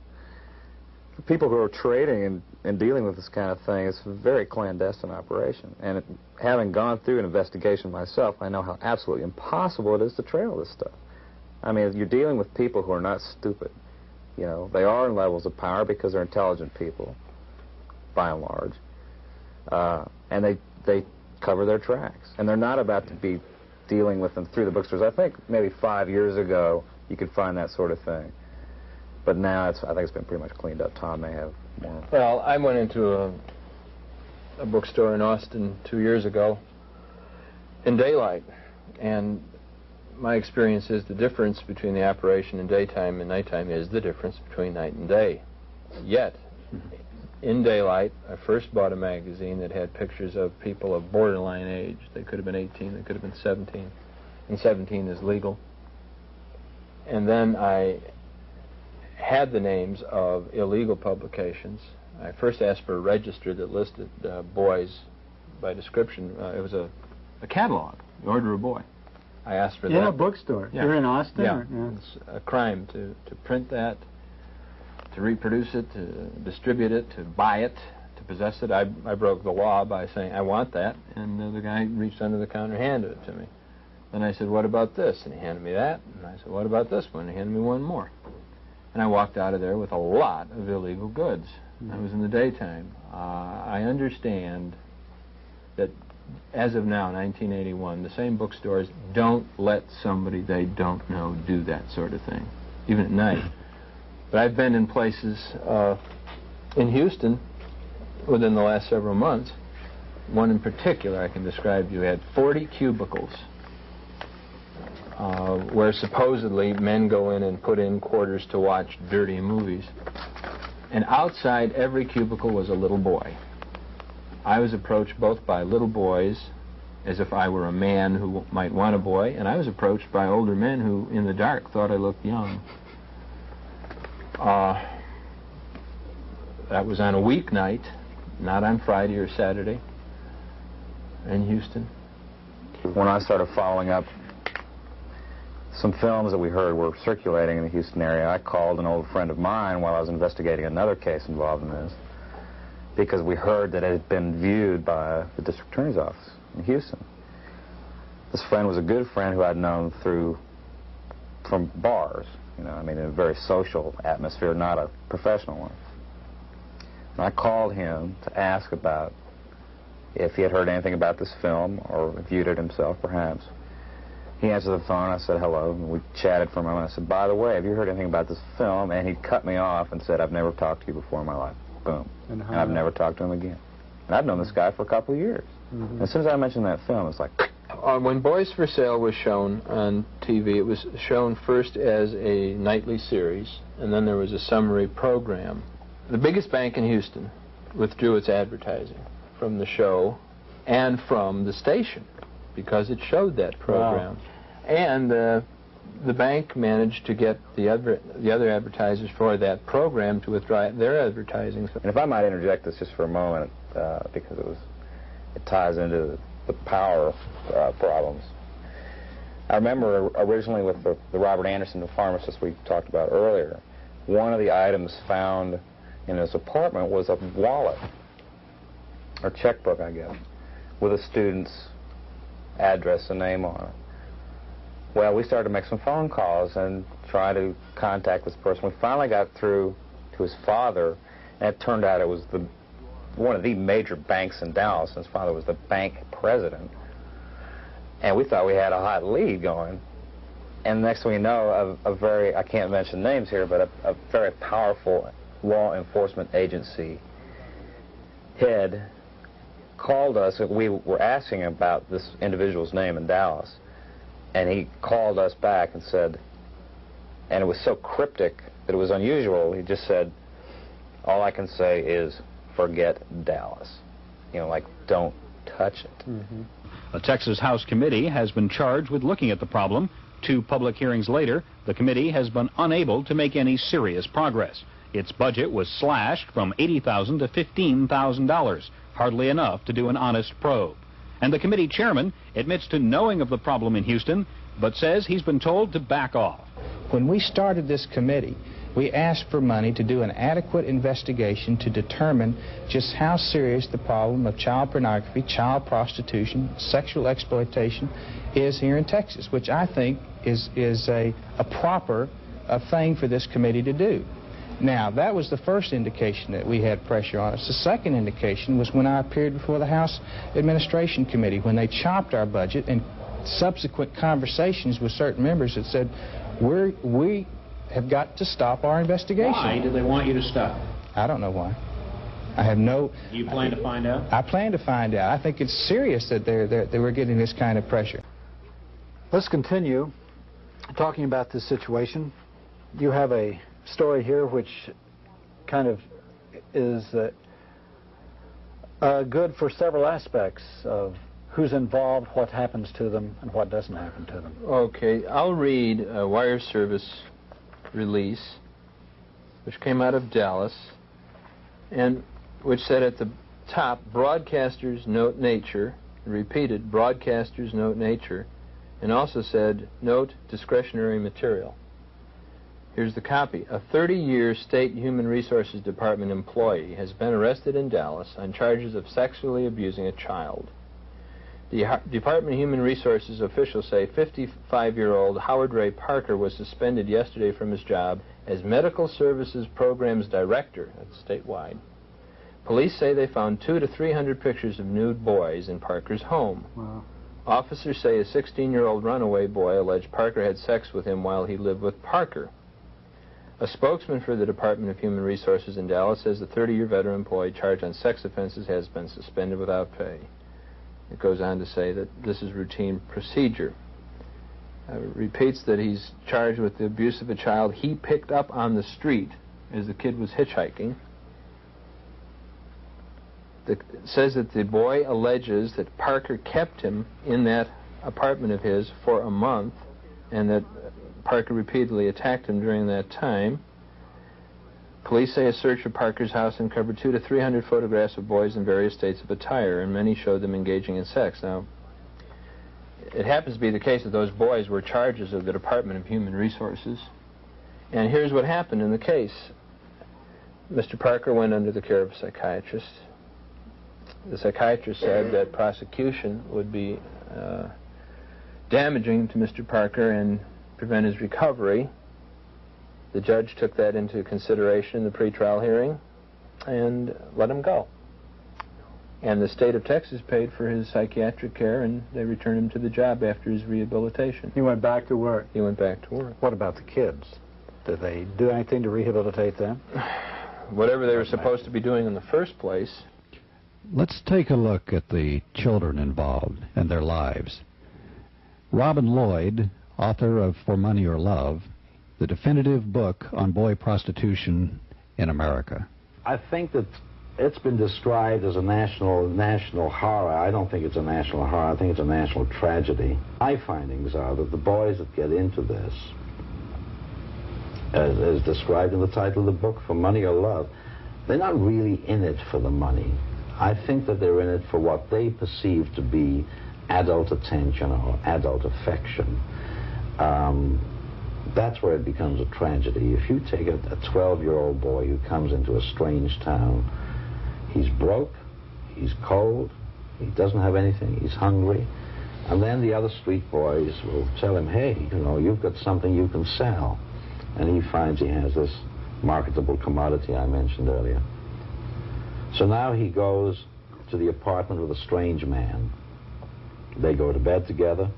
people who are trading and dealing with this kind of thing. It's a very clandestine operation, and having gone through an investigation myself, I know how absolutely impossible it is to trail this stuff. I mean, you're dealing with people who are not stupid. You know, they are in levels of power because they're intelligent people, by and large, and they cover their tracks, and they're not about to be dealing with them through the bookstores. I think maybe 5 years ago you could find that sort of thing, but now I think it's been pretty much cleaned up. Tom may have more. Well, I went into a bookstore in Austin 2 years ago in daylight, and my experience is the difference between the operation in daytime and nighttime is the difference between night and day. Yet, in daylight, I first bought a magazine that had pictures of people of borderline age. They could have been 18, they could have been 17, and 17 is legal. And then I had the names of illegal publications. I first asked for a register that listed boys by description. It was a catalog, the order of boy. I asked for that. In a bookstore? Yeah. You're in Austin? Yeah. Yeah. It's a crime to print that, to reproduce it, to distribute it, to buy it, to possess it. I broke the law by saying, I want that, and the guy reached under the counter and handed it to me. Then I said, what about this? And he handed me that, and I said, what about this one? And he handed me one more. And I walked out of there with a lot of illegal goods. That was in the daytime. I understand that as of now, 1981, the same bookstores don't let somebody they don't know do that sort of thing, even at night. But I've been in places in Houston within the last several months. One in particular I can describe to you had 40 cubicles where supposedly men go in and put in quarters to watch dirty movies. And outside every cubicle was a little boy. I was approached both by little boys, as if I were a man who might want a boy, and I was approached by older men who, in the dark, thought I looked young. That was on a weeknight, not on Friday or Saturday, in Houston. When I started following up some films that we heard were circulating in the Houston area, I called an old friend of mine while I was investigating another case involved in this, because we heard that it had been viewed by the district attorney's office in Houston. This friend was a good friend who I'd known from bars, you know, I mean, in a very social atmosphere, not a professional one. And I called him to ask about if he had heard anything about this film or viewed it himself, perhaps. He answered the phone. I said hello, and we chatted for a moment. I said, by the way, have you heard anything about this film? And he cut me off and said, I've never talked to you before in my life. Boom. And I've never talked to him again. And I've known this guy for a couple of years. And as soon as I mentioned that film, it's like... When Boys for Sale was shown on TV, it was shown first as a nightly series, and then there was a summary program. The biggest bank in Houston withdrew its advertising from the show and from the station because it showed that program. Wow. And the bank managed to get the other advertisers for that program to withdraw their advertising. And if I might interject this just for a moment, because it ties into the power problems. I remember originally with the Robert Anderson, the pharmacist we talked about earlier, one of the items found in his apartment was a wallet, or checkbook, I guess, with a student's address and name on it. Well, we started to make some phone calls and try to contact this person. We finally got through to his father, and it turned out it was one of the major banks in Dallas, and his father was the bank president. And we thought we had a hot lead going. And next thing we know, a very, I can't mention names here, but a very powerful law enforcement agency head called us. We were asking about this individual's name in Dallas, and he called us back and said, and it was so cryptic that it was unusual, he just said, all I can say is, forget Dallas. You know, like, don't touch it. Mm-hmm. A Texas House committee has been charged with looking at the problem. 2 public hearings later, the committee has been unable to make any serious progress. Its budget was slashed from $80,000 to $15,000, hardly enough to do an honest probe. And the committee chairman admits to knowing of the problem in Houston, but says he's been told to back off. When we started this committee, we asked for money to do an adequate investigation to determine just how serious the problem of child pornography, child prostitution, sexual exploitation is here in Texas, which I think is a proper thing for this committee to do. Now, that was the first indication that we had pressure on us. The second indication was when I appeared before the House Administration Committee, when they chopped our budget, and subsequent conversations with certain members that said, we have got to stop our investigation. Why do they want you to stop? I don't know why. I have no... You plan to find out? I plan to find out. I think it's serious that they were getting this kind of pressure. Let's continue talking about this situation. You have a story here which kind of is good for several aspects of who's involved, what happens to them, and what doesn't happen to them. Okay, I'll read a wire service release which came out of Dallas and which said at the top, broadcasters note nature, repeated, broadcasters note nature, and also said, note discretionary material. Here's the copy. A 30-year State Human Resources Department employee has been arrested in Dallas on charges of sexually abusing a child. The Department of Human Resources officials say 55-year-old Howard Ray Parker was suspended yesterday from his job as Medical Services Programs Director, that's statewide. Police say they found 200 to 300 pictures of nude boys in Parker's home. Wow. Officers say a 16-year-old runaway boy alleged Parker had sex with him while he lived with Parker. A spokesman for the Department of Human Resources in Dallas says the 30-year veteran employee charged on sex offenses has been suspended without pay. It goes on to say that this is routine procedure. repeats that he's charged with the abuse of a child he picked up on the street as the kid was hitchhiking. It says that the boy alleges that Parker kept him in that apartment of his for a month, and that Parker repeatedly attacked him during that time. Police say a search of Parker's house uncovered 200 to 300 photographs of boys in various states of attire, and many showed them engaging in sex. Now, it happens to be the case that those boys were charges of the Department of Human Resources. And here's what happened in the case. Mr. Parker went under the care of a psychiatrist. The psychiatrist said that prosecution would be damaging to Mr. Parker and prevent his recovery. The judge took that into consideration in the pretrial hearing and let him go. And the state of Texas paid for his psychiatric care, and they returned him to the job after his rehabilitation. He went back to work. He went back to work. What about the kids? Did they do anything to rehabilitate them? Whatever they were supposed to be doing in the first place. Let's take a look at the children involved and their lives. Robin Lloyd, author of For Money or Love, the definitive book on boy prostitution in America. I think that it's been described as a national horror. I don't think it's a national horror. I think it's a national tragedy. My findings are that the boys that get into this, as described in the title of the book, For Money or Love, they're not really in it for the money. I think that they're in it for what they perceive to be adult attention or adult affection. That's where it becomes a tragedy. If you take a 12-year-old boy who comes into a strange town, he's broke, he's cold, he doesn't have anything, he's hungry, and then the other street boys will tell him, hey, you know, you've got something you can sell. And he finds he has this marketable commodity I mentioned earlier. So now he goes to the apartment with a strange man. They go to bed together.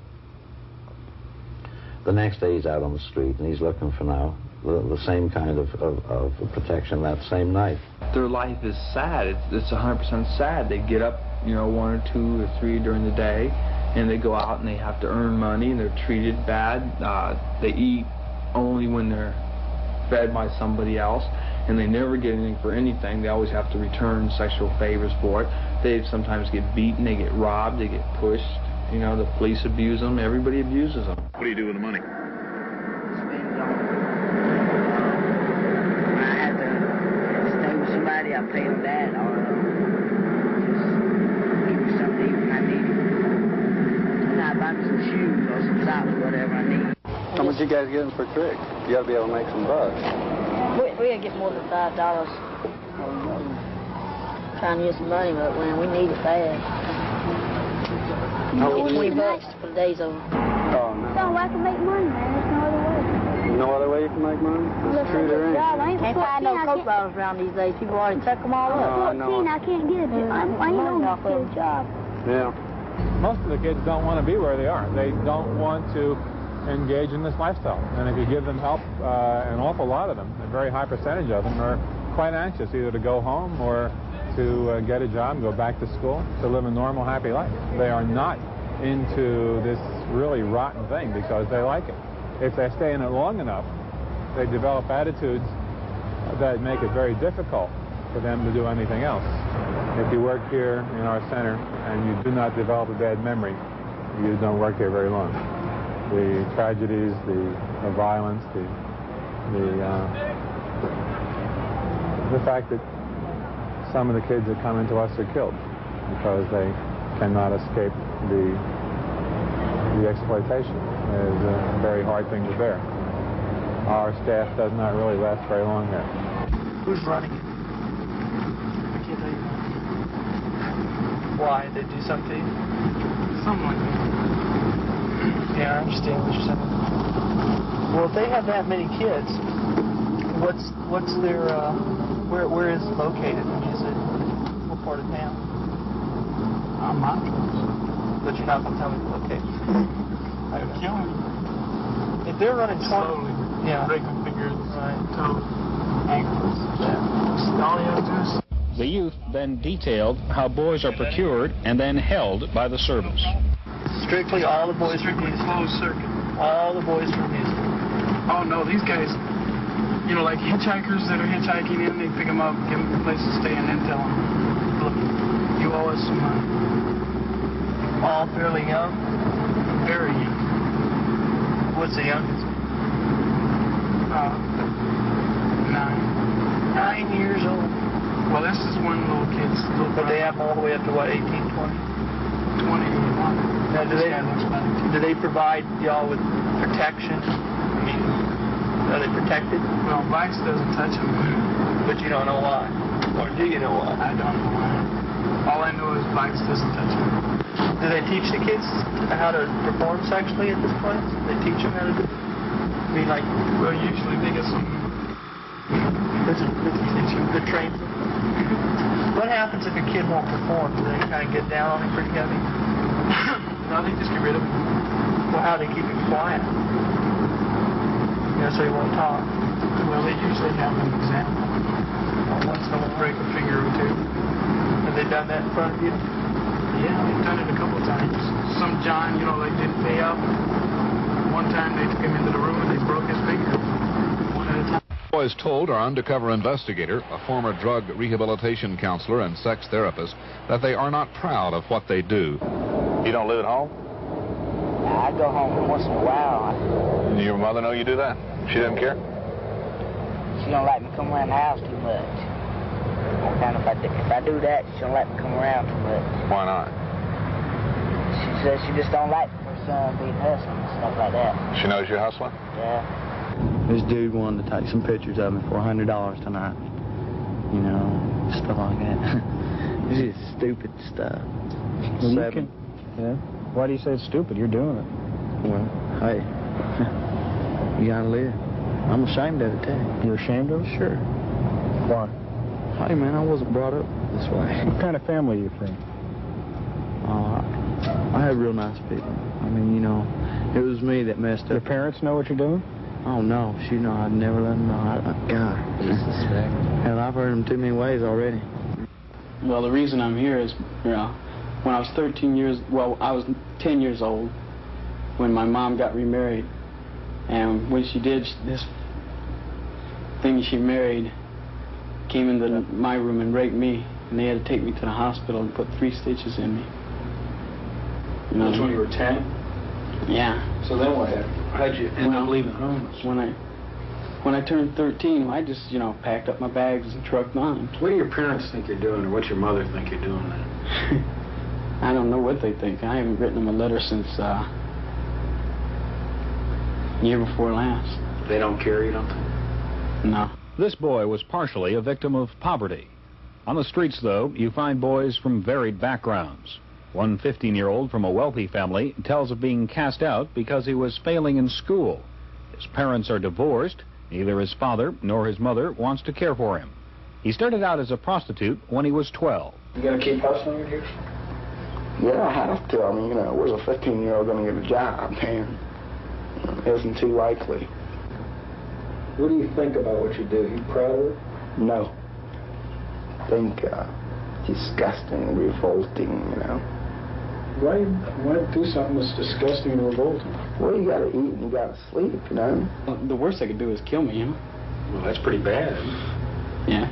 The next day he's out on the street, and he's looking for now the same kind of protection that same night. Their life is sad. It's 100% sad. They get up, you know, 1 or 2 or 3 during the day, and they go out and they have to earn money, and they're treated bad. They eat only when they're fed by somebody else, and they never get anything for anything. They always have to return sexual favors for it. They sometimes get beaten, they get robbed, they get pushed. You know, the police abuse them, everybody abuses them. What do you do with the money? When I have to stay with somebody, I pay them that, or just give me something to eat when I need it. And I buy me some shoes or some socks, whatever I need. How much you guys getting per trick? You gotta be able to make some bucks. We didn't get more than $5. Trying to get some money, but when we need it bad. $20 for the days over. Oh, no. So I can make money, man. There's no other way. No other way you can make money? That's true, there ain't. Can't find no coke bottles around these days. People already tuck them all up. 14, I can't get a job. I ain't gonna get a job. Yeah. Most of the kids don't want to be where they are. They don't want to engage in this lifestyle. And if you give them help, an awful lot of them, a very high percentage of them, are quite anxious either to go home or to get a job, go back to school, to live a normal, happy life. They are not into this really rotten thing because they like it. If they stay in it long enough, they develop attitudes that make it very difficult for them to do anything else. If you work here in our center and you do not develop a bad memory, you don't work here very long. The tragedies, the violence, the fact that some of the kids that come into us are killed because they cannot escape the exploitation is a very hard thing to bear. Our staff does not really last very long here. Who's running it? I can't tell you. Why? They do something to you? Something like that. Yeah, I understand what you're saying. Well, if they have that many kids, what's their where is it located? I mean, is it what part of town? I'm not. But you're not going to tell me the location. I would kill him. If they're running 20, yeah, they can figure it toes, ankles, all you have to do is. The youth then detailed how boys are procured and then held by the service. Strictly all the boys are closed circuit. All the boys from Houston. Oh no, these guys, you know, like hitchhikers that are hitchhiking in, they pick them up, give them a place to stay, and then tell them, look, you owe us some money. All fairly young? Very young. What's the youngest? 9 years old. Well, this is one little kid's little But they have them all the way up to what, 18, 20? 21. Now, do they provide y'all with protection? I mean, are they protected? Well, Vice doesn't touch them. But you don't know why? Or do you know why? I don't know why. All I know is Vice doesn't touch them. Do they teach the kids how to perform sexually at this place? They teach them how to do it? I mean, like... Well, usually they get some... Good training. What happens if a kid won't perform? Do they kind of get down on him pretty heavy? No, they just get rid of him. Well, how do they keep him quiet? You know, so he won't talk. Well, they usually have an example. Once in a while, break a finger or two. Have they done that in front of you? Yeah, they've done it a couple of times. Some John, you know, like didn't pay up. One time they took him into the room and they broke his finger. One at a time. Boys told our undercover investigator, a former drug rehabilitation counselor and sex therapist, that they are not proud of what they do. You don't live at home? I go home once in a while. Does your mother know you do that? She doesn't care? She don't like me come around the house too much. And if I do that, she don't like me come around too much. Why not? She says she just don't like her son being hustling and stuff like that. She knows you're hustling? Yeah. This dude wanted to take some pictures of me for $100 tonight. You know, stuff like that. It's just stupid stuff. Well, you can, yeah. Why do you say it's stupid? You're doing it. Well, hey, you gotta live. I'm ashamed of it, too. You're ashamed of it? Sure. Why? Hey, man, I wasn't brought up this way. What kind of family are you from? I had real nice people. I mean, you know, it was me that messed up. Your parents know what you're doing? Oh, no. She know I'd never let them know. God. Hell, I've heard them too many ways already. Well, the reason I'm here is, you know, when I was 13 years, well, I was 10 years old when my mom got remarried. And when she did, this thing she married came into my room and raped me. And they had to take me to the hospital and put 3 stitches in me. You know, that's when you were 10? Yeah. So then what happened? How'd you end up leaving home? When I turned 13, I just, you know, packed up my bags and trucked on. What do your parents think you're doing, or what's your mother think you're doing then? I don't know what they think. I haven't written them a letter since year before last. They don't care, you don't think? No. This boy was partially a victim of poverty. On the streets, though, you find boys from varied backgrounds. One 15-year-old from a wealthy family tells of being cast out because he was failing in school. His parents are divorced. Neither his father nor his mother wants to care for him. He started out as a prostitute when he was 12. You gotta keep hustling with yours? Yeah, I have to. I mean, you know, where's a 15-year-old going to get a job, man? It isn't too likely. What do you think about what you do? You proud of it? No. I think disgusting, revolting, you know. Why do something that's disgusting and revolting? Well, you gotta eat and you gotta sleep, you know. The worst they could do is kill me, you know. Well, that's pretty bad. Yeah.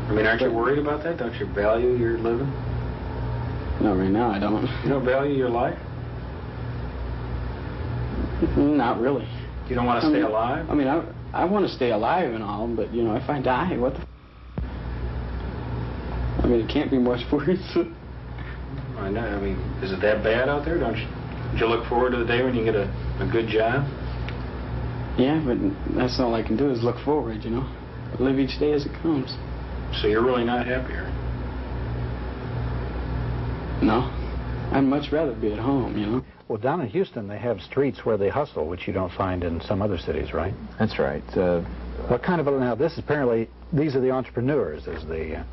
I mean, aren't you worried about that? Don't you value your living? No, right now I don't. You don't value your life? Not really. You don't want to stay alive? I mean, I want to stay alive and all, but, you know, if I die, what the... I mean, it can't be much worse. I know. I mean, is it that bad out there? Don't you look forward to the day when you get a good job? Yeah, but that's all I can do is look forward, you know. Live each day as it comes. So you're really not happy, are you? No. I'd much rather be at home, you know. Well, down in Houston, they have streets where they hustle, which you don't find in some other cities, right? That's right. What kind of, now this is apparently, these are the entrepreneurs, as the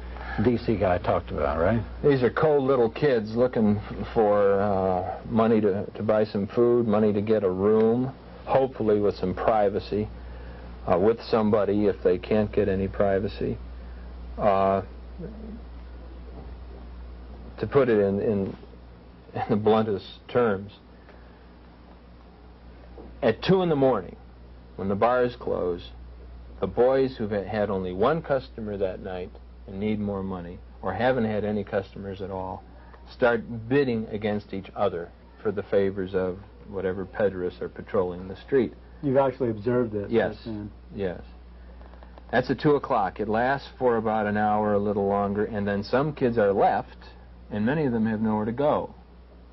D.C. guy talked about, right? These are cold little kids looking for money to buy some food, money to get a room, hopefully with some privacy, with somebody if they can't get any privacy. To put it in the bluntest terms, At 2 in the morning, when the bars close, the boys who've had only one customer that night and need more money, or haven't had any customers at all, start bidding against each other for the favors of whatever pederasts are patrolling the street. You've actually observed this? Yes. Yes. That's at 2 o'clock. It lasts for about an hour, a little longer, and then some kids are left, and many of them have nowhere to go.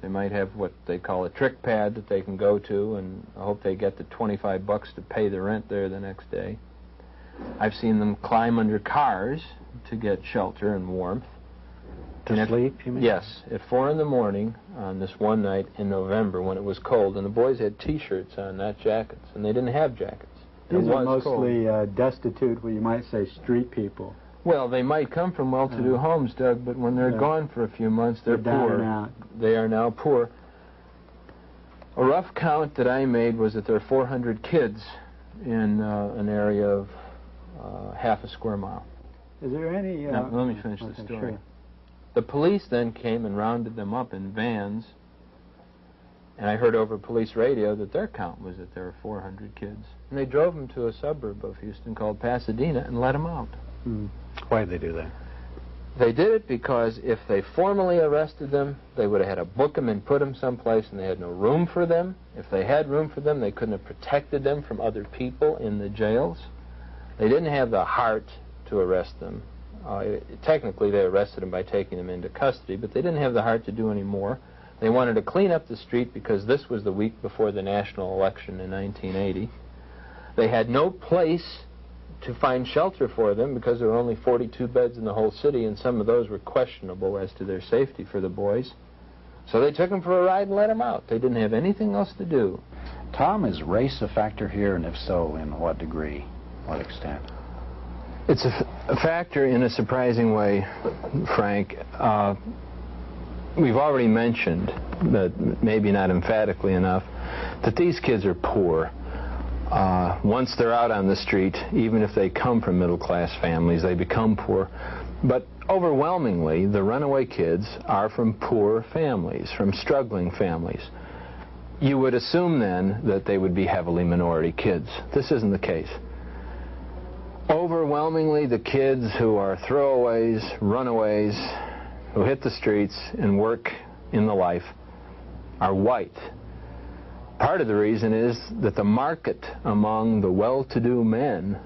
They might have what they call a trick pad that they can go to, and I hope they get the $25 to pay the rent there the next day. I've seen them climb under cars to get shelter and warmth. To sleep, you mean? Yes, at 4 in the morning on this one night in November when it was cold, and the boys had T-shirts on, not jackets, and they didn't have jackets. These are mostly destitute, what you might say, street people. Well, they might come from well-to-do homes, Doug, but when they're gone for a few months, they're down poor. and out. They are now poor. A rough count that I made was that there are 400 kids in an area of half a square mile. Is there any... Now, let me finish the story. Sure. The police then came and rounded them up in vans, and I heard over police radio that their count was that there were 400 kids. And they drove them to a suburb of Houston called Pasadena and let them out. Why did they do that? They did it because if they formally arrested them, they would have had to book them and put them someplace, and they had no room for them. If they had room for them, they couldn't have protected them from other people in the jails. They didn't have the heart to arrest them. Technically, they arrested them by taking them into custody, but they didn't have the heart to do any more. They wanted to clean up the street because this was the week before the national election in 1980. They had no place to find shelter for them because there were only 42 beds in the whole city, and some of those were questionable as to their safety for the boys. So they took them for a ride and let them out. They didn't have anything else to do. Tom, is race a factor here, and if so, in what degree, what extent? It's a factor in a surprising way, Frank. We've already mentioned, but maybe not emphatically enough, that these kids are poor. Once they're out on the street, even if they come from middle-class families, they become poor. But overwhelmingly, the runaway kids are from poor families, from struggling families. You would assume then that they would be heavily minority kids. This isn't the case. Overwhelmingly, the kids who are throwaways, runaways, who hit the streets and work in the life are white. Part of the reason is that the market among the well-to-do men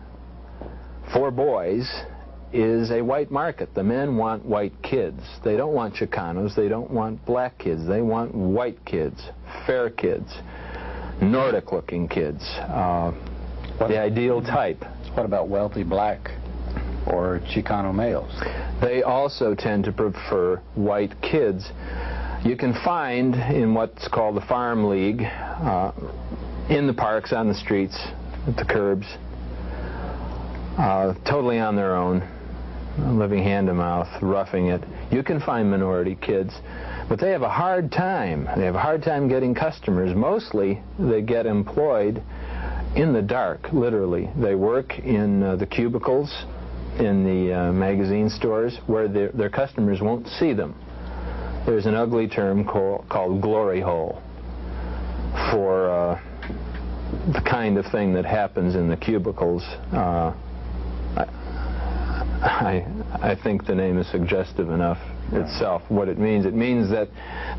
for boys is a white market. The men want white kids. They don't want Chicanos. They don't want black kids. They want white kids, fair kids, Nordic-looking kids, the ideal type. What about wealthy black or Chicano males? They also tend to prefer white kids. You can find in what's called the Farm League, in the parks, on the streets, at the curbs, totally on their own, living hand-to-mouth, roughing it. You can find minority kids, but they have a hard time. They have a hard time getting customers. Mostly they get employed in the dark, literally. They work in the cubicles in the magazine stores where their customers won't see them. There's an ugly term called glory hole for the kind of thing that happens in the cubicles. I think the name is suggestive enough itself. What it means that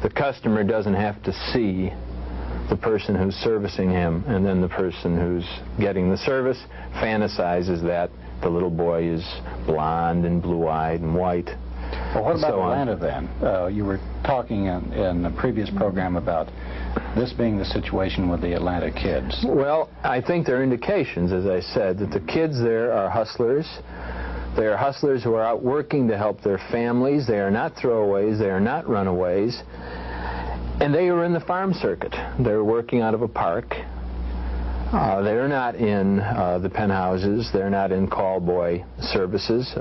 the customer doesn't have to see the person who's servicing him, and then the person who's getting the service fantasizes that the little boy is blonde and blue-eyed and white. Well, what about Atlanta then? You were talking in the previous program about this being the situation with the Atlanta kids. Well, I think there are indications, as I said, that the kids there are hustlers. They are hustlers who are out working to help their families. They are not throwaways. They are not runaways. And they are in the farm circuit. They're working out of a park. They're not in the penthouses. They're not in call boy services.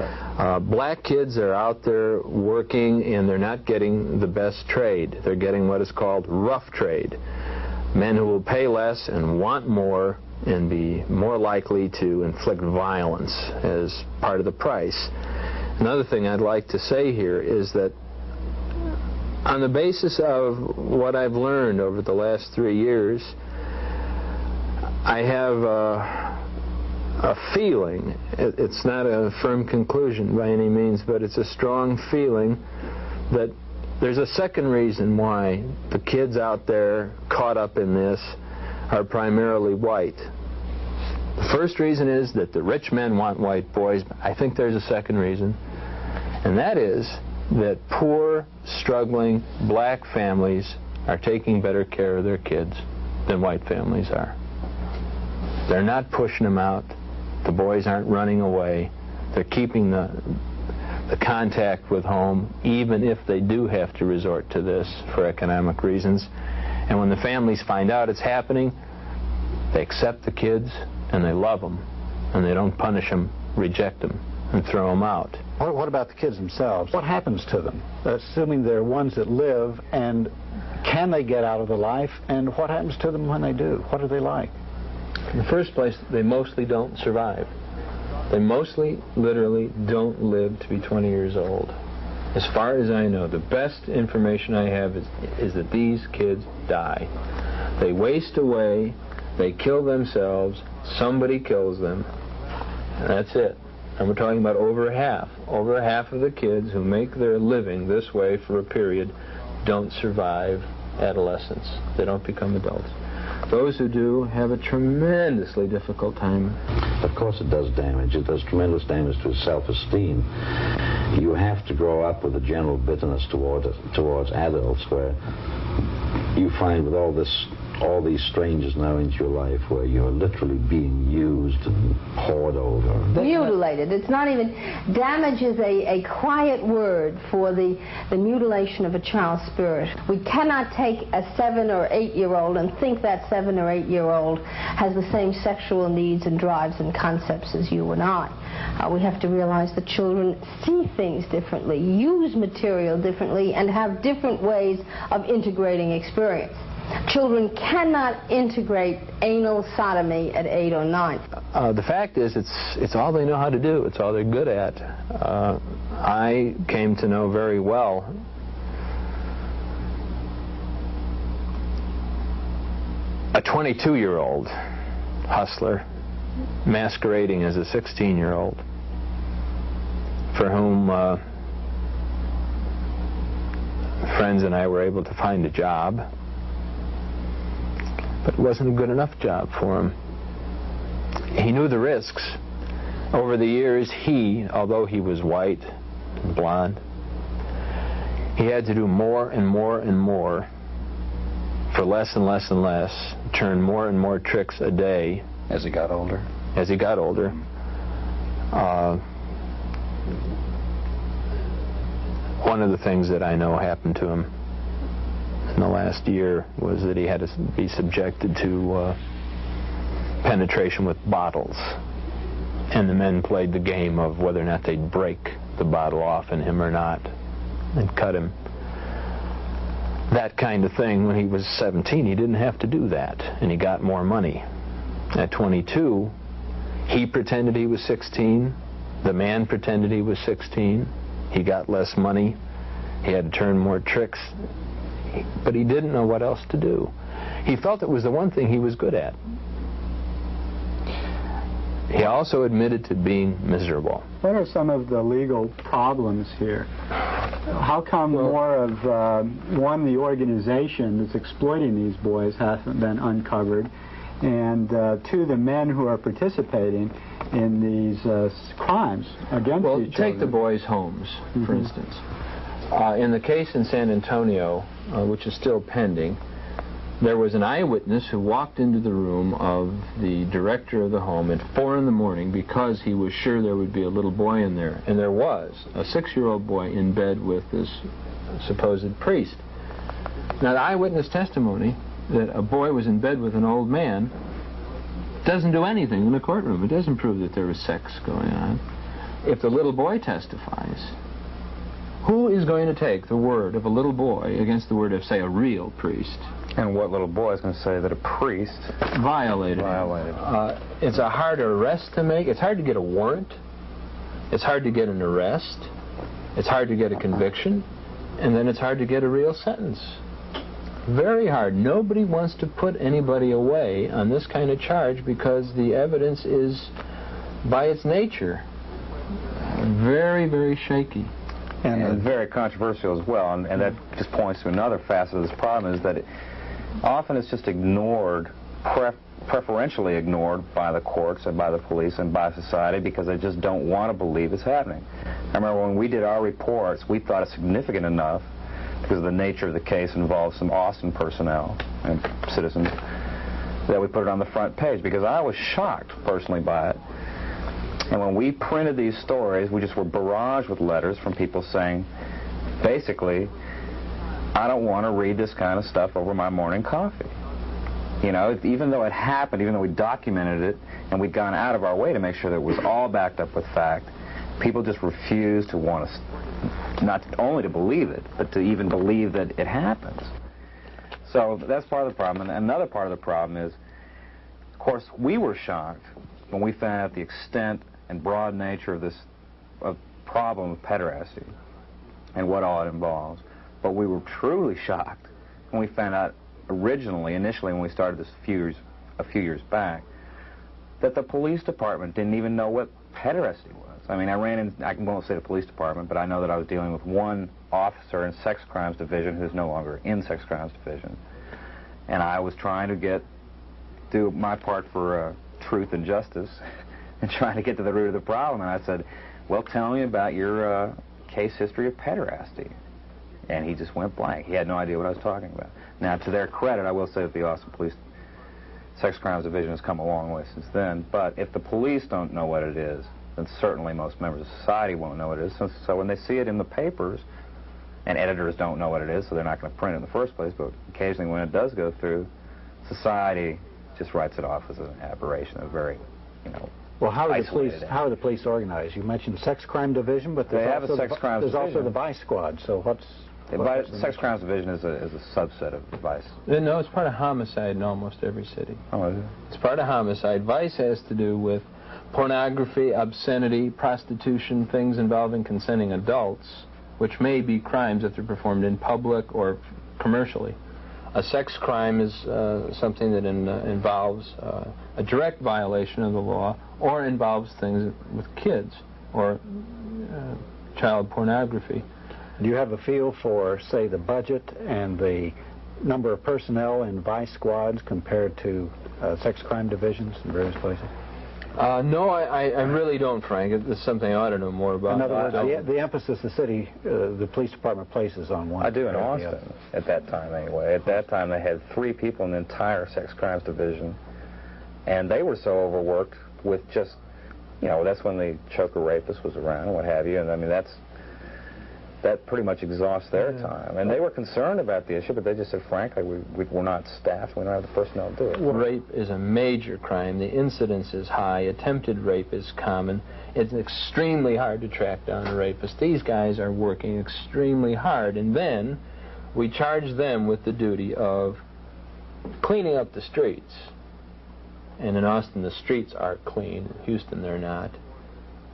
Black kids are out there working, and they're not getting the best trade. They're getting what is called rough trade. Men who will pay less and want more and be more likely to inflict violence as part of the price. Another thing I'd like to say here is that on the basis of what I've learned over the last 3 years, I have a feeling, it's not a firm conclusion by any means, but it's a strong feeling that there's a second reason why the kids out there caught up in this are primarily white. The first reason is that the rich men want white boys. I think there's a second reason, and that is that poor, struggling black families are taking better care of their kids than white families are. They're not pushing them out. The boys aren't running away. They're keeping the contact with home, even if they do have to resort to this for economic reasons. And when the families find out it's happening, they accept the kids and they love them, and they don't punish them, reject them, and throw them out. What about the kids themselves? What happens to them? Assuming they're ones that live, and can they get out of the life, and what happens to them when they do? What are they like? In the first place, they mostly don't survive. They mostly, literally, don't live to be 20 years old. As far as I know, the best information I have is that these kids die. They waste away, they kill themselves, somebody kills them, and that's it. And we're talking about over half. Over half of the kids who make their living this way for a period don't survive adolescence. They don't become adults. Those who do have a tremendously difficult time. Of course it does damage. It does tremendous damage to self-esteem. You have to grow up with a general bitterness towards adults, where you find with all these strangers now into your life, where you're literally being used and poured over. Mutilated. It's not even... Damage is a quiet word for the mutilation of a child's spirit. We cannot take a 7 or 8-year-old and think that 7 or 8-year-old has the same sexual needs and drives and concepts as you and I. We have to realize that children see things differently, use material differently, and have different ways of integrating experience. Children cannot integrate anal sodomy at 8 or 9. The fact is, it's all they know how to do. It's all they're good at. I came to know very well a 22-year-old hustler masquerading as a 16-year-old for whom friends and I were able to find a job. But it wasn't a good enough job for him. He knew the risks. Over the years, although he was white and blonde, he had to do more and more and more for less and less and less, turn more and more tricks a day. As he got older? As he got older. One of the things that I know happened to him in the last year was that he had to be subjected to penetration with bottles, and the men played the game of whether or not they'd break the bottle off in him or not and cut him. That kind of thing. When he was 17, he didn't have to do that, and he got more money. At 22, he pretended he was 16, the man pretended he was 16, he got less money, he had to turn more tricks, but he didn't know what else to do. He felt it was the one thing he was good at. He also admitted to being miserable. What are some of the legal problems here? How come more of, the organization that's exploiting these boys hasn't been uncovered, and two, the men who are participating in these crimes against each other? Take the boys' homes, for instance. In the case in San Antonio, which is still pending, there was an eyewitness who walked into the room of the director of the home at 4 in the morning because he was sure there would be a little boy in there. And there was a 6-year-old boy in bed with this supposed priest. Now, the eyewitness testimony that a boy was in bed with an old man doesn't do anything in the courtroom. It doesn't prove that there was sex going on. If the little boy testifies, who is going to take the word of a little boy against the word of, say, a real priest? And what little boy is going to say that a priest violated. It's a hard arrest to make. It's hard to get a warrant. It's hard to get an arrest. It's hard to get a conviction. And then it's hard to get a real sentence. Very hard. Nobody wants to put anybody away on this kind of charge because the evidence is, by its nature, very, very shaky. And very controversial as well, and that just points to another facet of this problem, is that often it's just ignored, preferentially ignored by the courts and by the police and by society because they just don't want to believe it's happening. I remember when we did our reports, we thought it significant enough because the nature of the case involves some Austin personnel and citizens that we put it on the front page because I was shocked personally by it. And when we printed these stories, we just were barraged with letters from people saying, basically, I don't want to read this kind of stuff over my morning coffee. You know, even though it happened, even though we documented it, and we'd gone out of our way to make sure that it was all backed up with fact, people just refused to want us, not only to believe it, but to even believe that it happens. So that's part of the problem. And another part of the problem is, of course, we were shocked when we found out the extent and broad nature of this problem of pederasty and what all it involves. But we were truly shocked when we found out initially when we started this a few years back, that the police department didn't even know what pederasty was. I mean, I won't say the police department, but I know that I was dealing with one officer in sex crimes division who's no longer in sex crimes division. And I was trying to do my part for truth and justice and trying to get to the root of the problem. And I said, well, tell me about your case history of pederasty. And he just went blank. He had no idea what I was talking about. Now, to their credit, I will say that the Austin Police Sex Crimes Division has come a long way since then. But if the police don't know what it is, then certainly most members of society won't know what it is. So when they see it in the papers, and editors don't know what it is, so they're not going to print it in the first place, but occasionally when it does go through, society just writes it off as an aberration, a very, well, how are the isolated police organized? You mentioned the sex crime division, but there's also the vice squad. So the sex crimes division is a subset of vice. No, it's part of homicide in almost every city. Oh, is it? It's part of homicide. Vice has to do with pornography, obscenity, prostitution, things involving consenting adults, which may be crimes if they're performed in public or commercially. A sex crime is something that involves a direct violation of the law or involves things with kids or child pornography. Do you have a feel for, say, the budget and the number of personnel in vice squads compared to sex crime divisions in various places? No, I really don't, Frank. It's something I ought to know more about. In other words, the emphasis the police department places on one. I do in Austin, at that time anyway. At that time, they had 3 people in the entire sex crimes division, and they were so overworked with just, that's when the choker rapist was around and what have you, and I mean, that pretty much exhausts their time. And they were concerned about the issue, but they just said, frankly, we're not staffed, we don't have the personnel to do it. Rape is a major crime. The incidence is high. Attempted rape is common. It's extremely hard to track down a rapist. These guys are working extremely hard, and then we charge them with the duty of cleaning up the streets. And in Austin, the streets are clean. In Houston, they're not.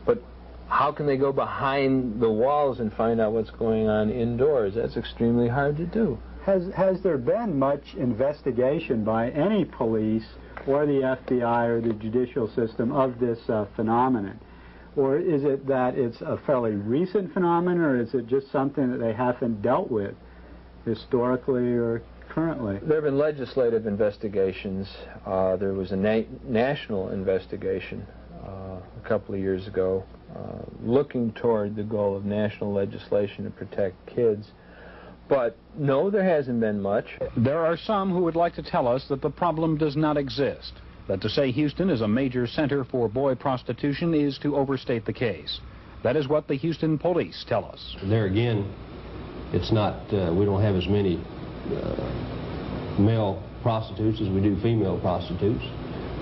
But how can they go behind the walls and find out what's going on indoors? That's extremely hard to do. Has there been much investigation by any police or the FBI or the judicial system of this phenomenon? Or is it that it's a fairly recent phenomenon, or is it just something that they haven't dealt with historically or currently? There have been legislative investigations. There was a national investigation a couple of years ago looking toward the goal of national legislation to protect kids. But no, there hasn't been much. There are some who would like to tell us that the problem does not exist, that to say Houston is a major center for boy prostitution is to overstate the case. That is what the Houston police tell us. There again, it's not, we don't have as many male prostitutes as we do female prostitutes,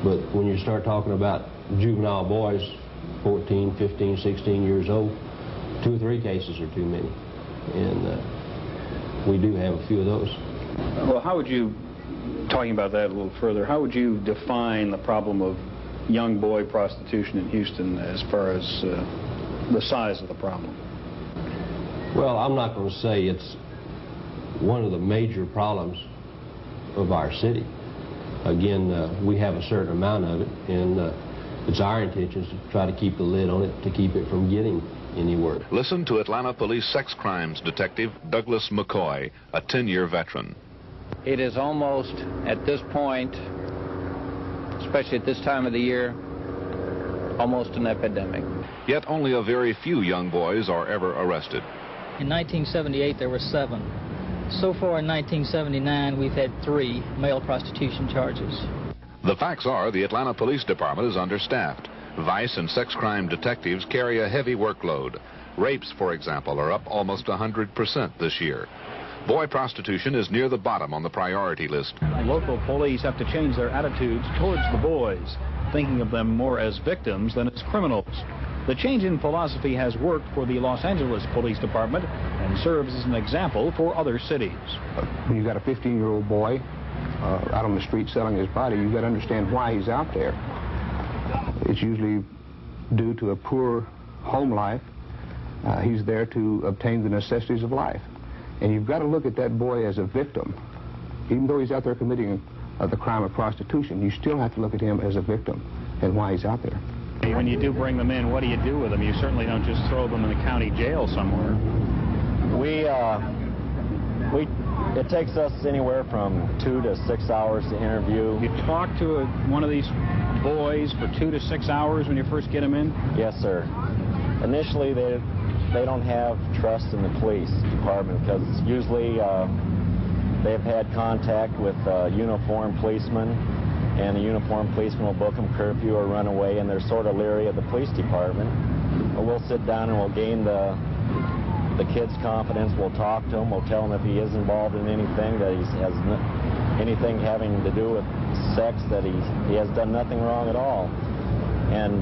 but when you start talking about juvenile boys, 14, 15, 16 years old, 2 or 3 cases are too many, and we do have a few of those. Well, how would you, talking about that a little further, how would you define the problem of young boy prostitution in Houston as far as the size of the problem? Well, I'm not going to say it's one of the major problems of our city. Again, we have a certain amount of it, and it's our intention to try to keep the lid on it, to keep it from getting any worse. Listen to Atlanta Police sex crimes detective Douglas McCoy, a 10-year veteran. It is almost, at this point, especially at this time of the year, almost an epidemic. Yet only a very few young boys are ever arrested. In 1978, there were 7. So far in 1979, we've had 3 male prostitution charges. The facts are the Atlanta Police Department is understaffed. Vice and sex crime detectives carry a heavy workload. Rapes, for example, are up almost 100% this year. Boy prostitution is near the bottom on the priority list. Local police have to change their attitudes towards the boys, thinking of them more as victims than as criminals. The change in philosophy has worked for the Los Angeles Police Department and serves as an example for other cities. When you've got a 15-year-old boy out on the street selling his body, you've got to understand why he's out there. It's usually due to a poor home life. He's there to obtain the necessities of life. And you've got to look at that boy as a victim. Even though he's out there committing the crime of prostitution, you still have to look at him as a victim and why he's out there. When you do bring them in, what do you do with them? You certainly don't just throw them in the county jail somewhere. It takes us anywhere from 2 to 6 hours to interview. You talk to one of these boys for 2 to 6 hours when you first get them in? Yes, sir. Initially, they don't have trust in the police department because usually they've had contact with uniformed policemen, and the uniformed policeman will book them curfew or run away, and they're sort of leery of the police department. But we'll sit down and we'll gain the kid's confidence. We'll talk to him. We'll tell him if he is involved in anything, that he has anything having to do with sex, that he has done nothing wrong at all. And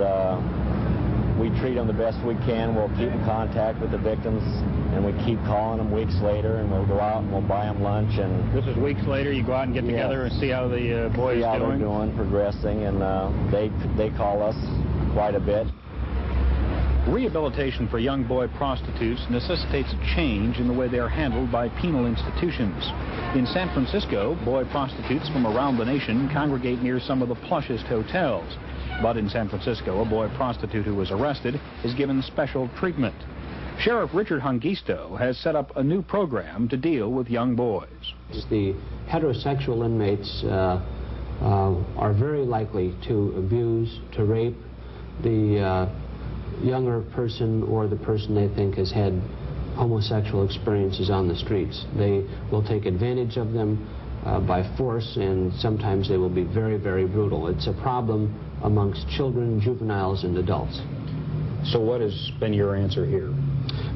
we treat them the best we can. We'll keep in contact with the victims, and we keep calling them weeks later, and we'll go out and we'll buy them lunch. And this is weeks later. You go out and get together and see how the boys see how doing. They're doing, progressing, and they call us quite a bit. Rehabilitation for young boy prostitutes necessitates a change in the way they are handled by penal institutions. In San Francisco, boy prostitutes from around the nation congregate near some of the plushest hotels. But in San Francisco, a boy prostitute who was arrested is given special treatment. Sheriff Richard Hungisto has set up a new program to deal with young boys. The heterosexual inmates are very likely to abuse, to rape the younger person or the person they think has had homosexual experiences on the streets. They will take advantage of them by force, and sometimes they will be very, very brutal. It's a problem amongst children, juveniles, and adults. So what has been your answer here?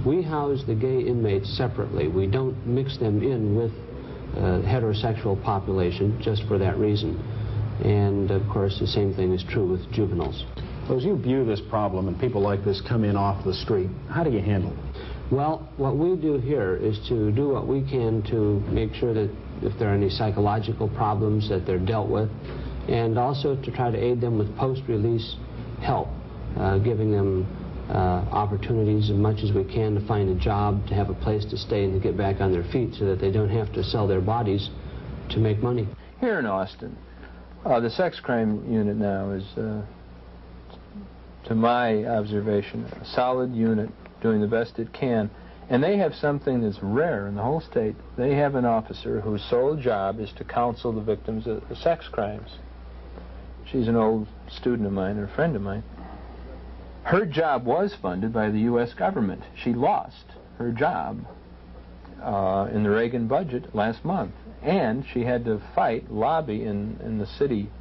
We house the gay inmates separately. We don't mix them in with heterosexual population just for that reason. And of course the same thing is true with juveniles. So as you view this problem and people like this come in off the street, how do you handle it? Well, what we do here is to do what we can to make sure that if there are any psychological problems that they're dealt with, and also to try to aid them with post-release help, giving them opportunities as much as we can to find a job, to have a place to stay, and to get back on their feet so that they don't have to sell their bodies to make money. Here in Austin, the sex crime unit now is, to my observation, a solid unit doing the best it can. And they have something that's rare in the whole state. They have an officer whose sole job is to counsel the victims of sex crimes. She's an old student of mine, or a friend of mine. Her job was funded by the U.S. government. She lost her job in the Reagan budget last month. And she had to lobby in the city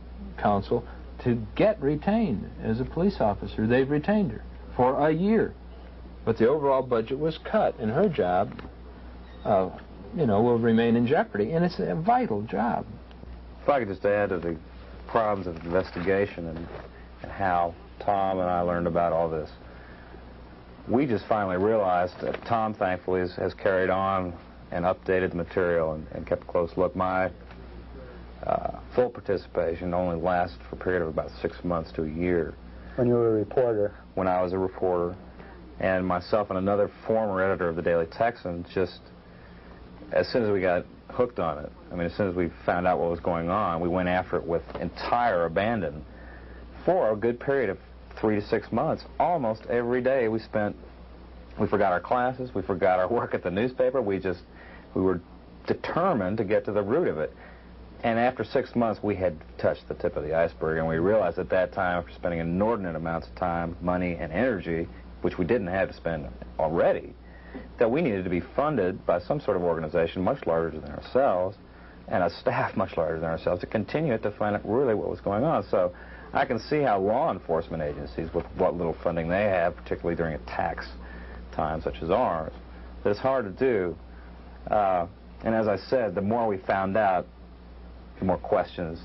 council to get retained as a police officer. They've retained her for a year. But the overall budget was cut, and her job, will remain in jeopardy. And it's a vital job. If I could just add to the problems of investigation and how Tom and I learned about all this. We just finally realized that Tom, thankfully, has carried on and updated the material and kept a close look. My full participation only lasted for a period of about 6 months to a year. When you were a reporter? When I was a reporter. And myself and another former editor of the Daily Texan, just as soon as we got hooked on it, I mean, as soon as we found out what was going on, we went after it with entire abandon for a good period of 3 to 6 months. Almost every day we forgot our classes, we forgot our work at the newspaper, we were determined to get to the root of it. And after 6 months, we had touched the tip of the iceberg, and we realized at that time, after spending inordinate amounts of time, money, and energy, which we didn't have to spend already, that we needed to be funded by some sort of organization much larger than ourselves, and a staff much larger than ourselves, to continue to find out really what was going on. So I can see how law enforcement agencies, with what little funding they have, particularly during a tax time such as ours, that it's hard to do. And as I said, the more we found out, the more questions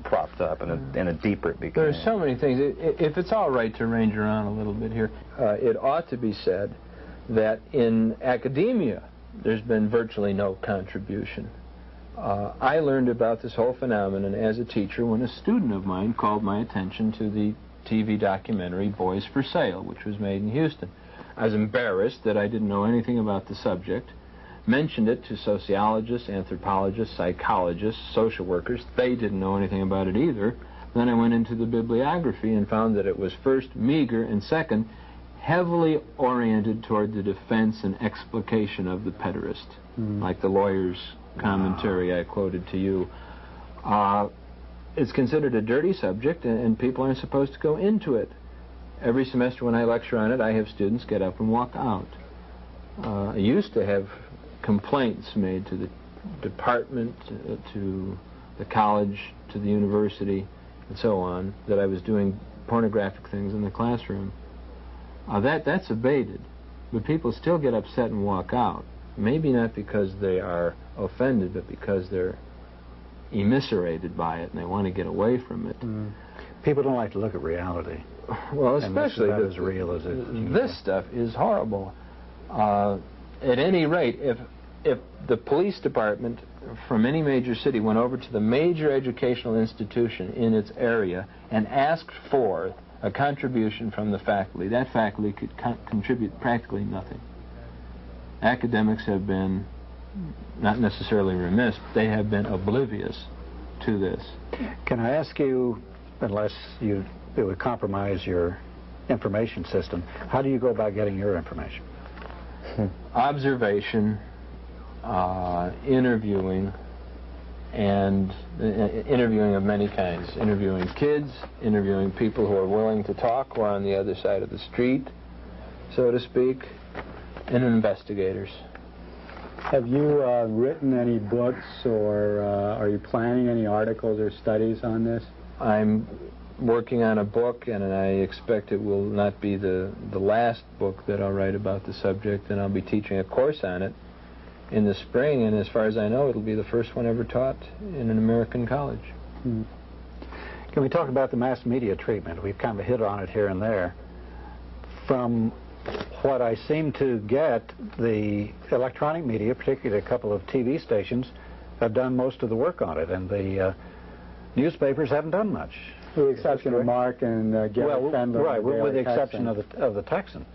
propped up, and the deeper it became. There's so many things. If it's all right to range around a little bit here, it ought to be said that in academia, there's been virtually no contribution. I learned about this whole phenomenon as a teacher when a student of mine called my attention to the TV documentary Boys for Sale, which was made in Houston. I was embarrassed that I didn't know anything about the subject, mentioned it to sociologists, anthropologists, psychologists, social workers. They didn't know anything about it either. Then I went into the bibliography and found that it was first meager, and second, heavily oriented toward the defense and explication of the pederast, like the lawyer's commentary I quoted to you. It's considered a dirty subject, and people aren't supposed to go into it. Every semester when I lecture on it, I have students get up and walk out. I used to have complaints made to the department, to the college, to the university, and so on, that I was doing pornographic things in the classroom. That's abated, but people still get upset and walk out. Maybe not because they are offended, but because they're emiscerated by it and they want to get away from it. People don't like to look at reality. Well, especially as real as it. This stuff is horrible. At any rate, if the police department from any major city went over to the major educational institution in its area and asked for a contribution from the faculty, that faculty could contribute practically nothing. Academics have been not necessarily remiss, but they have been oblivious to this. Can I ask you, unless it would compromise your information system, how do you go about getting your information? Observation, interviewing, and interviewing of many kinds. Interviewing kids, interviewing people who are willing to talk, who are on the other side of the street, so to speak, and investigators. Have you written any books, or are you planning any articles or studies on this? I'm working on a book, and I expect it will not be the last book that I'll write about the subject, and I'll be teaching a course on it in the spring, and as far as I know, it'll be the first one ever taught in an American college. Can we talk about the mass media treatment? We've kind of hit on it here and there. From what I seem to get, the electronic media, particularly a couple of TV stations, have done most of the work on it, and the newspapers haven't done much. With the exception of Mark and Gary Fendler. Right, with the exception of the Texan.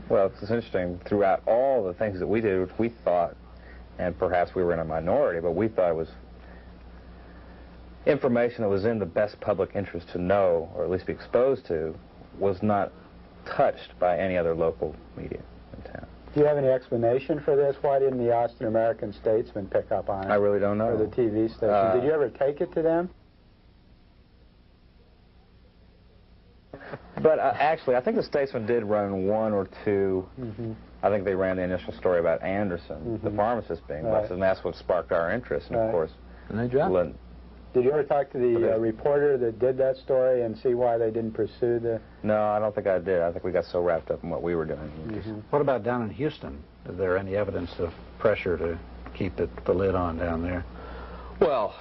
Well, it's interesting. Throughout all the things that we did, which we thought, and perhaps we were in a minority, but we thought it was information that was in the best public interest to know, or at least be exposed to, was not touched by any other local media in town. Do you have any explanation for this? Why didn't the Austin American Statesman pick up on it? I really don't know. Or the TV station? Did you ever take it to them? But actually, I think the Statesman did run one or two. I think they ran the initial story about Anderson, the pharmacist being busted, and that's what sparked our interest. And of course, and they dropped. Did you ever talk to the reporter that did that story and see why they didn't pursue the... No, I don't think I did. I think we got so wrapped up in what we were doing. What about down in Houston? Is there any evidence of pressure to keep the lid on down there? Well,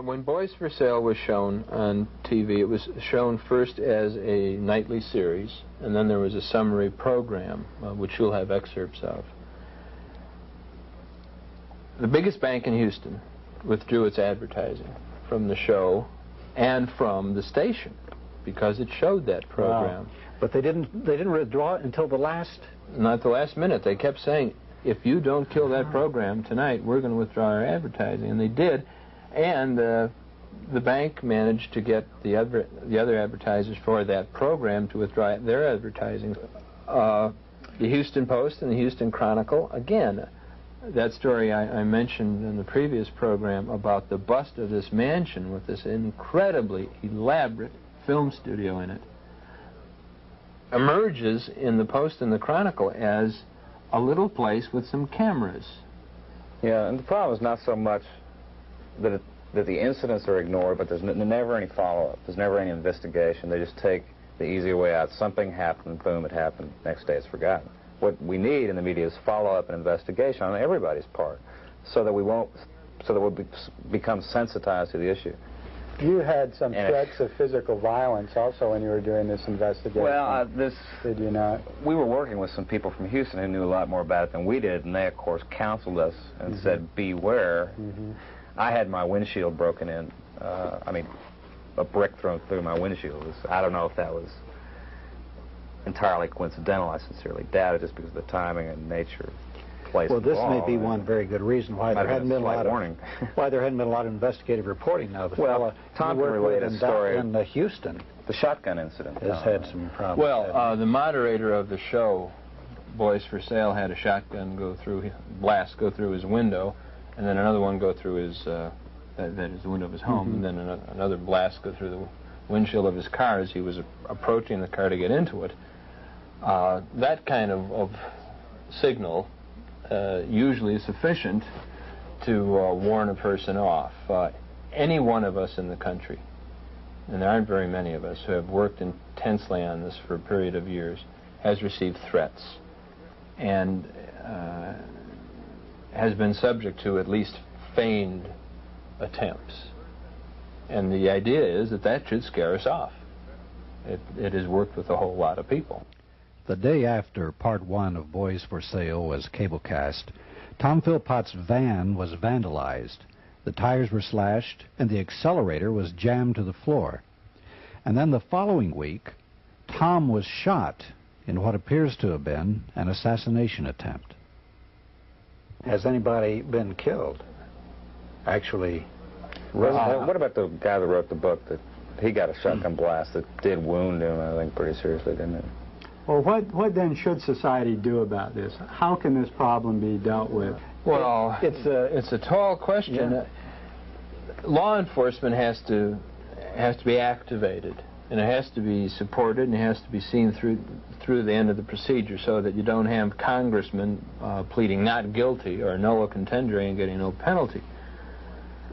when Boys for Sale was shown on TV, it was shown first as a nightly series, and then there was a summary program, which you'll have excerpts of. The biggest bank in Houston withdrew its advertising from the show and from the station because it showed that program. But they didn't withdraw it until the last... Not the last minute. They kept saying, if you don't kill that program tonight, we're going to withdraw our advertising. And they did, and the bank managed to get the other advertisers for that program to withdraw their advertising. The Houston Post and the Houston Chronicle, again, that story I mentioned in the previous program about the bust of this mansion with this incredibly elaborate film studio in it, emerges in the Post and the Chronicle as a little place with some cameras. Yeah, and the problem is not so much that the incidents are ignored, but there's never any follow-up. There's never any investigation. They just take the easier way out. Something happened, boom, it happened. Next day it's forgotten. What we need in the media is follow-up and investigation on everybody's part, so that we'll become sensitized to the issue. You had some threats of physical violence also when you were doing this investigation. Well, did you not? We were working with some people from Houston who knew a lot more about it than we did, and they, of course, counseled us and said, beware. I had my windshield broken in. I mean, a brick thrown through my windshield. I don't know if that was entirely coincidental. I sincerely doubt it, just because of the timing and nature. Well, this may be one very good reason why there hadn't been a lot of investigative reporting. Now, Tom can relate a story in Houston. The shotgun incident has had some problems. Well, the moderator of the show, Boys for Sale, had a shotgun go through his window, and then another one go through his that is the window of his home, and then another blast go through the windshield of his car as he was approaching the car to get into it. That kind of signal usually is sufficient to warn a person off. Any one of us in the country, and there aren't very many of us who have worked intensely on this for a period of years, has received threats and has been subject to at least feigned attempts. And the idea is that should scare us off. It has worked with a whole lot of people. The day after Part 1 of Boys for Sale was cablecast, Tom Philpott's van was vandalized. The tires were slashed, and the accelerator was jammed to the floor. And then the following week, Tom was shot in what appears to have been an assassination attempt. Has anybody been killed? Actually, what about the guy that wrote the book that he got a shotgun blast that did wound him, I think, pretty seriously, didn't it? Well, what then should society do about this? How can this problem be dealt with? Well, it's a tall question. Yeah. Law enforcement has to be activated, and it has to be supported, and it has to be seen through the end of the procedure, so that you don't have congressmen pleading not guilty or nolo contendere and getting no penalty.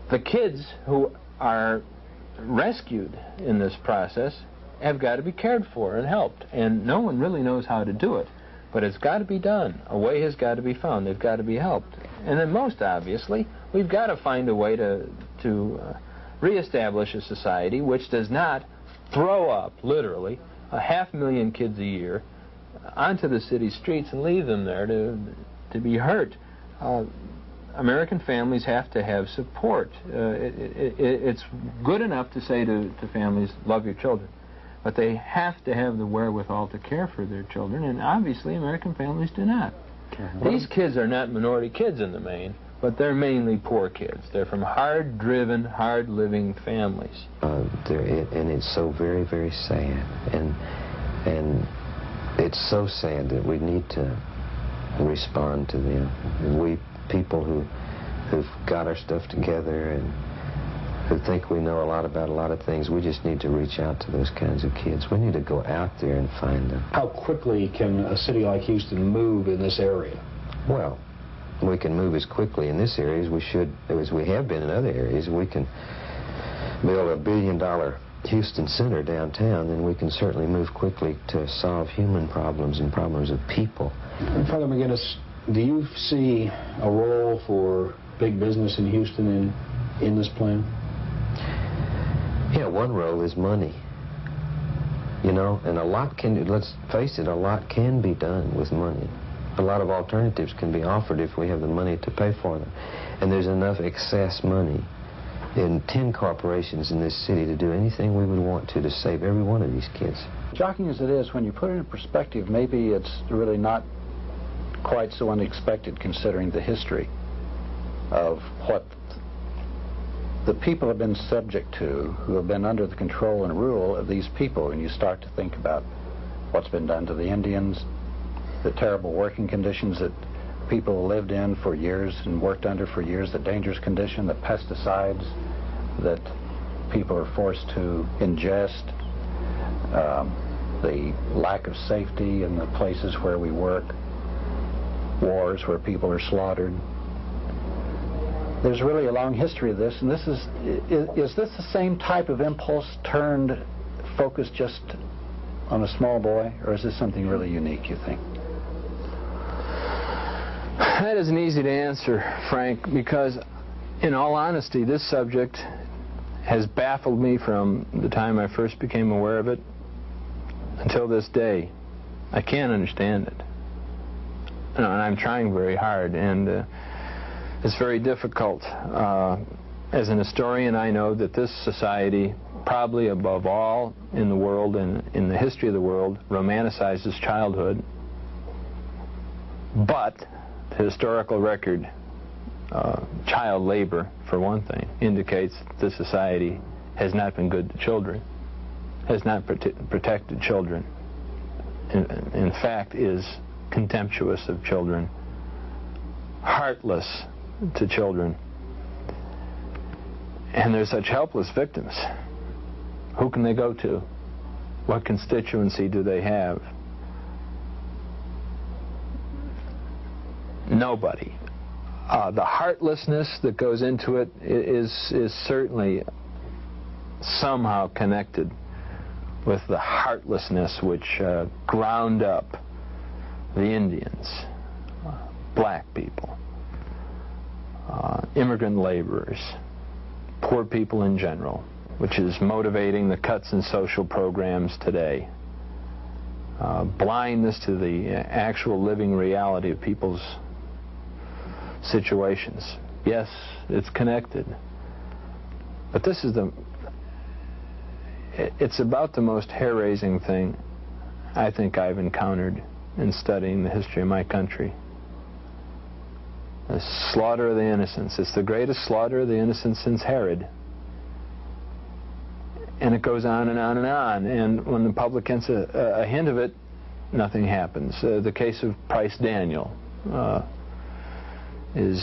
The kids who are rescued in this process have got to be cared for and helped, and no one really knows how to do it, but it's got to be done. A way has got to be found. They've got to be helped. And then most obviously, we've got to find a way to reestablish a society which does not throw up, literally, 500,000 kids a year onto the city streets and leave them there to be hurt. American families have to have support. It's good enough to say to families, love your children, but they have to have the wherewithal to care for their children, and obviously American families do not. These kids are not minority kids in the main, but they're mainly poor kids. They're from hard-driven, hard-living families. And it's so very, very sad. And it's so sad that we need to respond to them. We people who've got our stuff together and who think we know a lot about a lot of things, we just need to reach out to those kinds of kids. We need to go out there and find them. How quickly can a city like Houston move in this area? Well, we can move as quickly in this area as we have been in other areas. We can build a $1 billion Houston center downtown, then we can certainly move quickly to solve human problems and problems of people. Father McGinnis, do you see a role for big business in Houston in this plan? Yeah, one role is money. You know, and let's face it, a lot can be done with money. A lot of alternatives can be offered if we have the money to pay for them. And there's enough excess money in 10 corporations in this city to do anything we would want to save every one of these kids. Shocking as it is, when you put it in perspective, maybe it's really not quite so unexpected considering the history of what the people have been subject to, who have been under the control and rule of these people. And you start to think about what's been done to the Indians, the terrible working conditions that people lived in for years and worked under for years, the dangerous condition, the pesticides that people are forced to ingest, the lack of safety in the places where we work, wars where people are slaughtered. There's really a long history of this, and this is this the same type of impulse turned focused just on a small boy, or is this something really unique, you think? That isn't easy to answer, Frank, because in all honesty, this subject has baffled me from the time I first became aware of it until this day. I can't understand it. And I'm trying very hard, and it's very difficult. As an historian, I know that this society, probably above all in the world and in the history of the world, romanticizes childhood. But the historical record, child labor, for one thing, indicates that this society has not been good to children, has not protected children, in fact is contemptuous of children, heartless to children. And they're such helpless victims. Who can they go to? What constituency do they have? Nobody. The heartlessness that goes into it is certainly somehow connected with the heartlessness which ground up the Indians, black people, immigrant laborers, poor people in general, which is motivating the cuts in social programs today. Blindness to the actual living reality of people's situations. Yes, it's connected. But this is it's about the most hair-raising thing I think I've encountered in studying the history of my country. The slaughter of the innocents. It's the greatest slaughter of the innocents since Herod. And it goes on and on and on. And when the public gets a hint of it, nothing happens. The case of Price Daniel is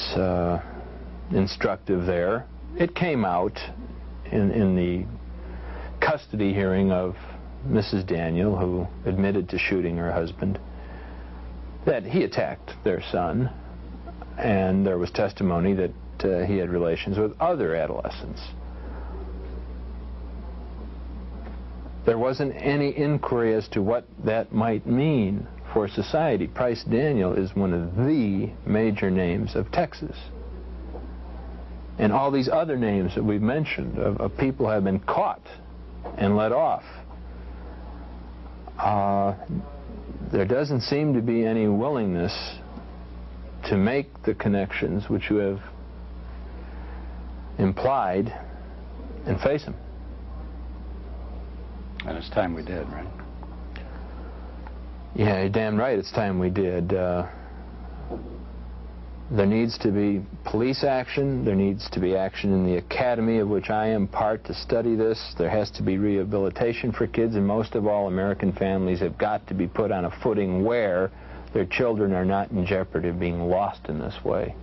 instructive there. It came out in the custody hearing of Mrs. Daniel, who admitted to shooting her husband, that he attacked their son, and there was testimony that he had relations with other adolescents. There wasn't any inquiry as to what that might mean for society. Price Daniel is one of the major names of Texas. And all these other names that we've mentioned of people have been caught and let off. There doesn't seem to be any willingness to make the connections which you have implied and face them. And it's time we did, right? Yeah, you're damn right, it's time we did. There needs to be police action. There needs to be action in the academy of which I am part to study this. There has to be rehabilitation for kids, and most of all, American families have got to be put on a footing where their children are not in jeopardy of being lost in this way.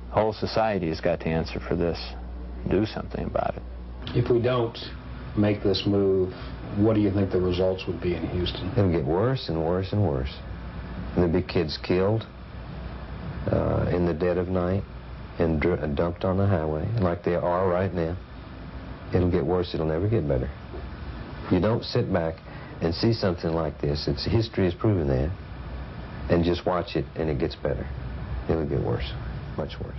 The whole society has got to answer for this, do something about it. If we don't make this move, what do you think the results would be in Houston? It'll get worse and worse and worse. There'll be kids killed in the dead of night and dumped on the highway, like they are right now. It'll get worse. It'll never get better. You don't sit back and see something like this. History has proven that. And just watch it, and it gets better. It'll get worse, much worse.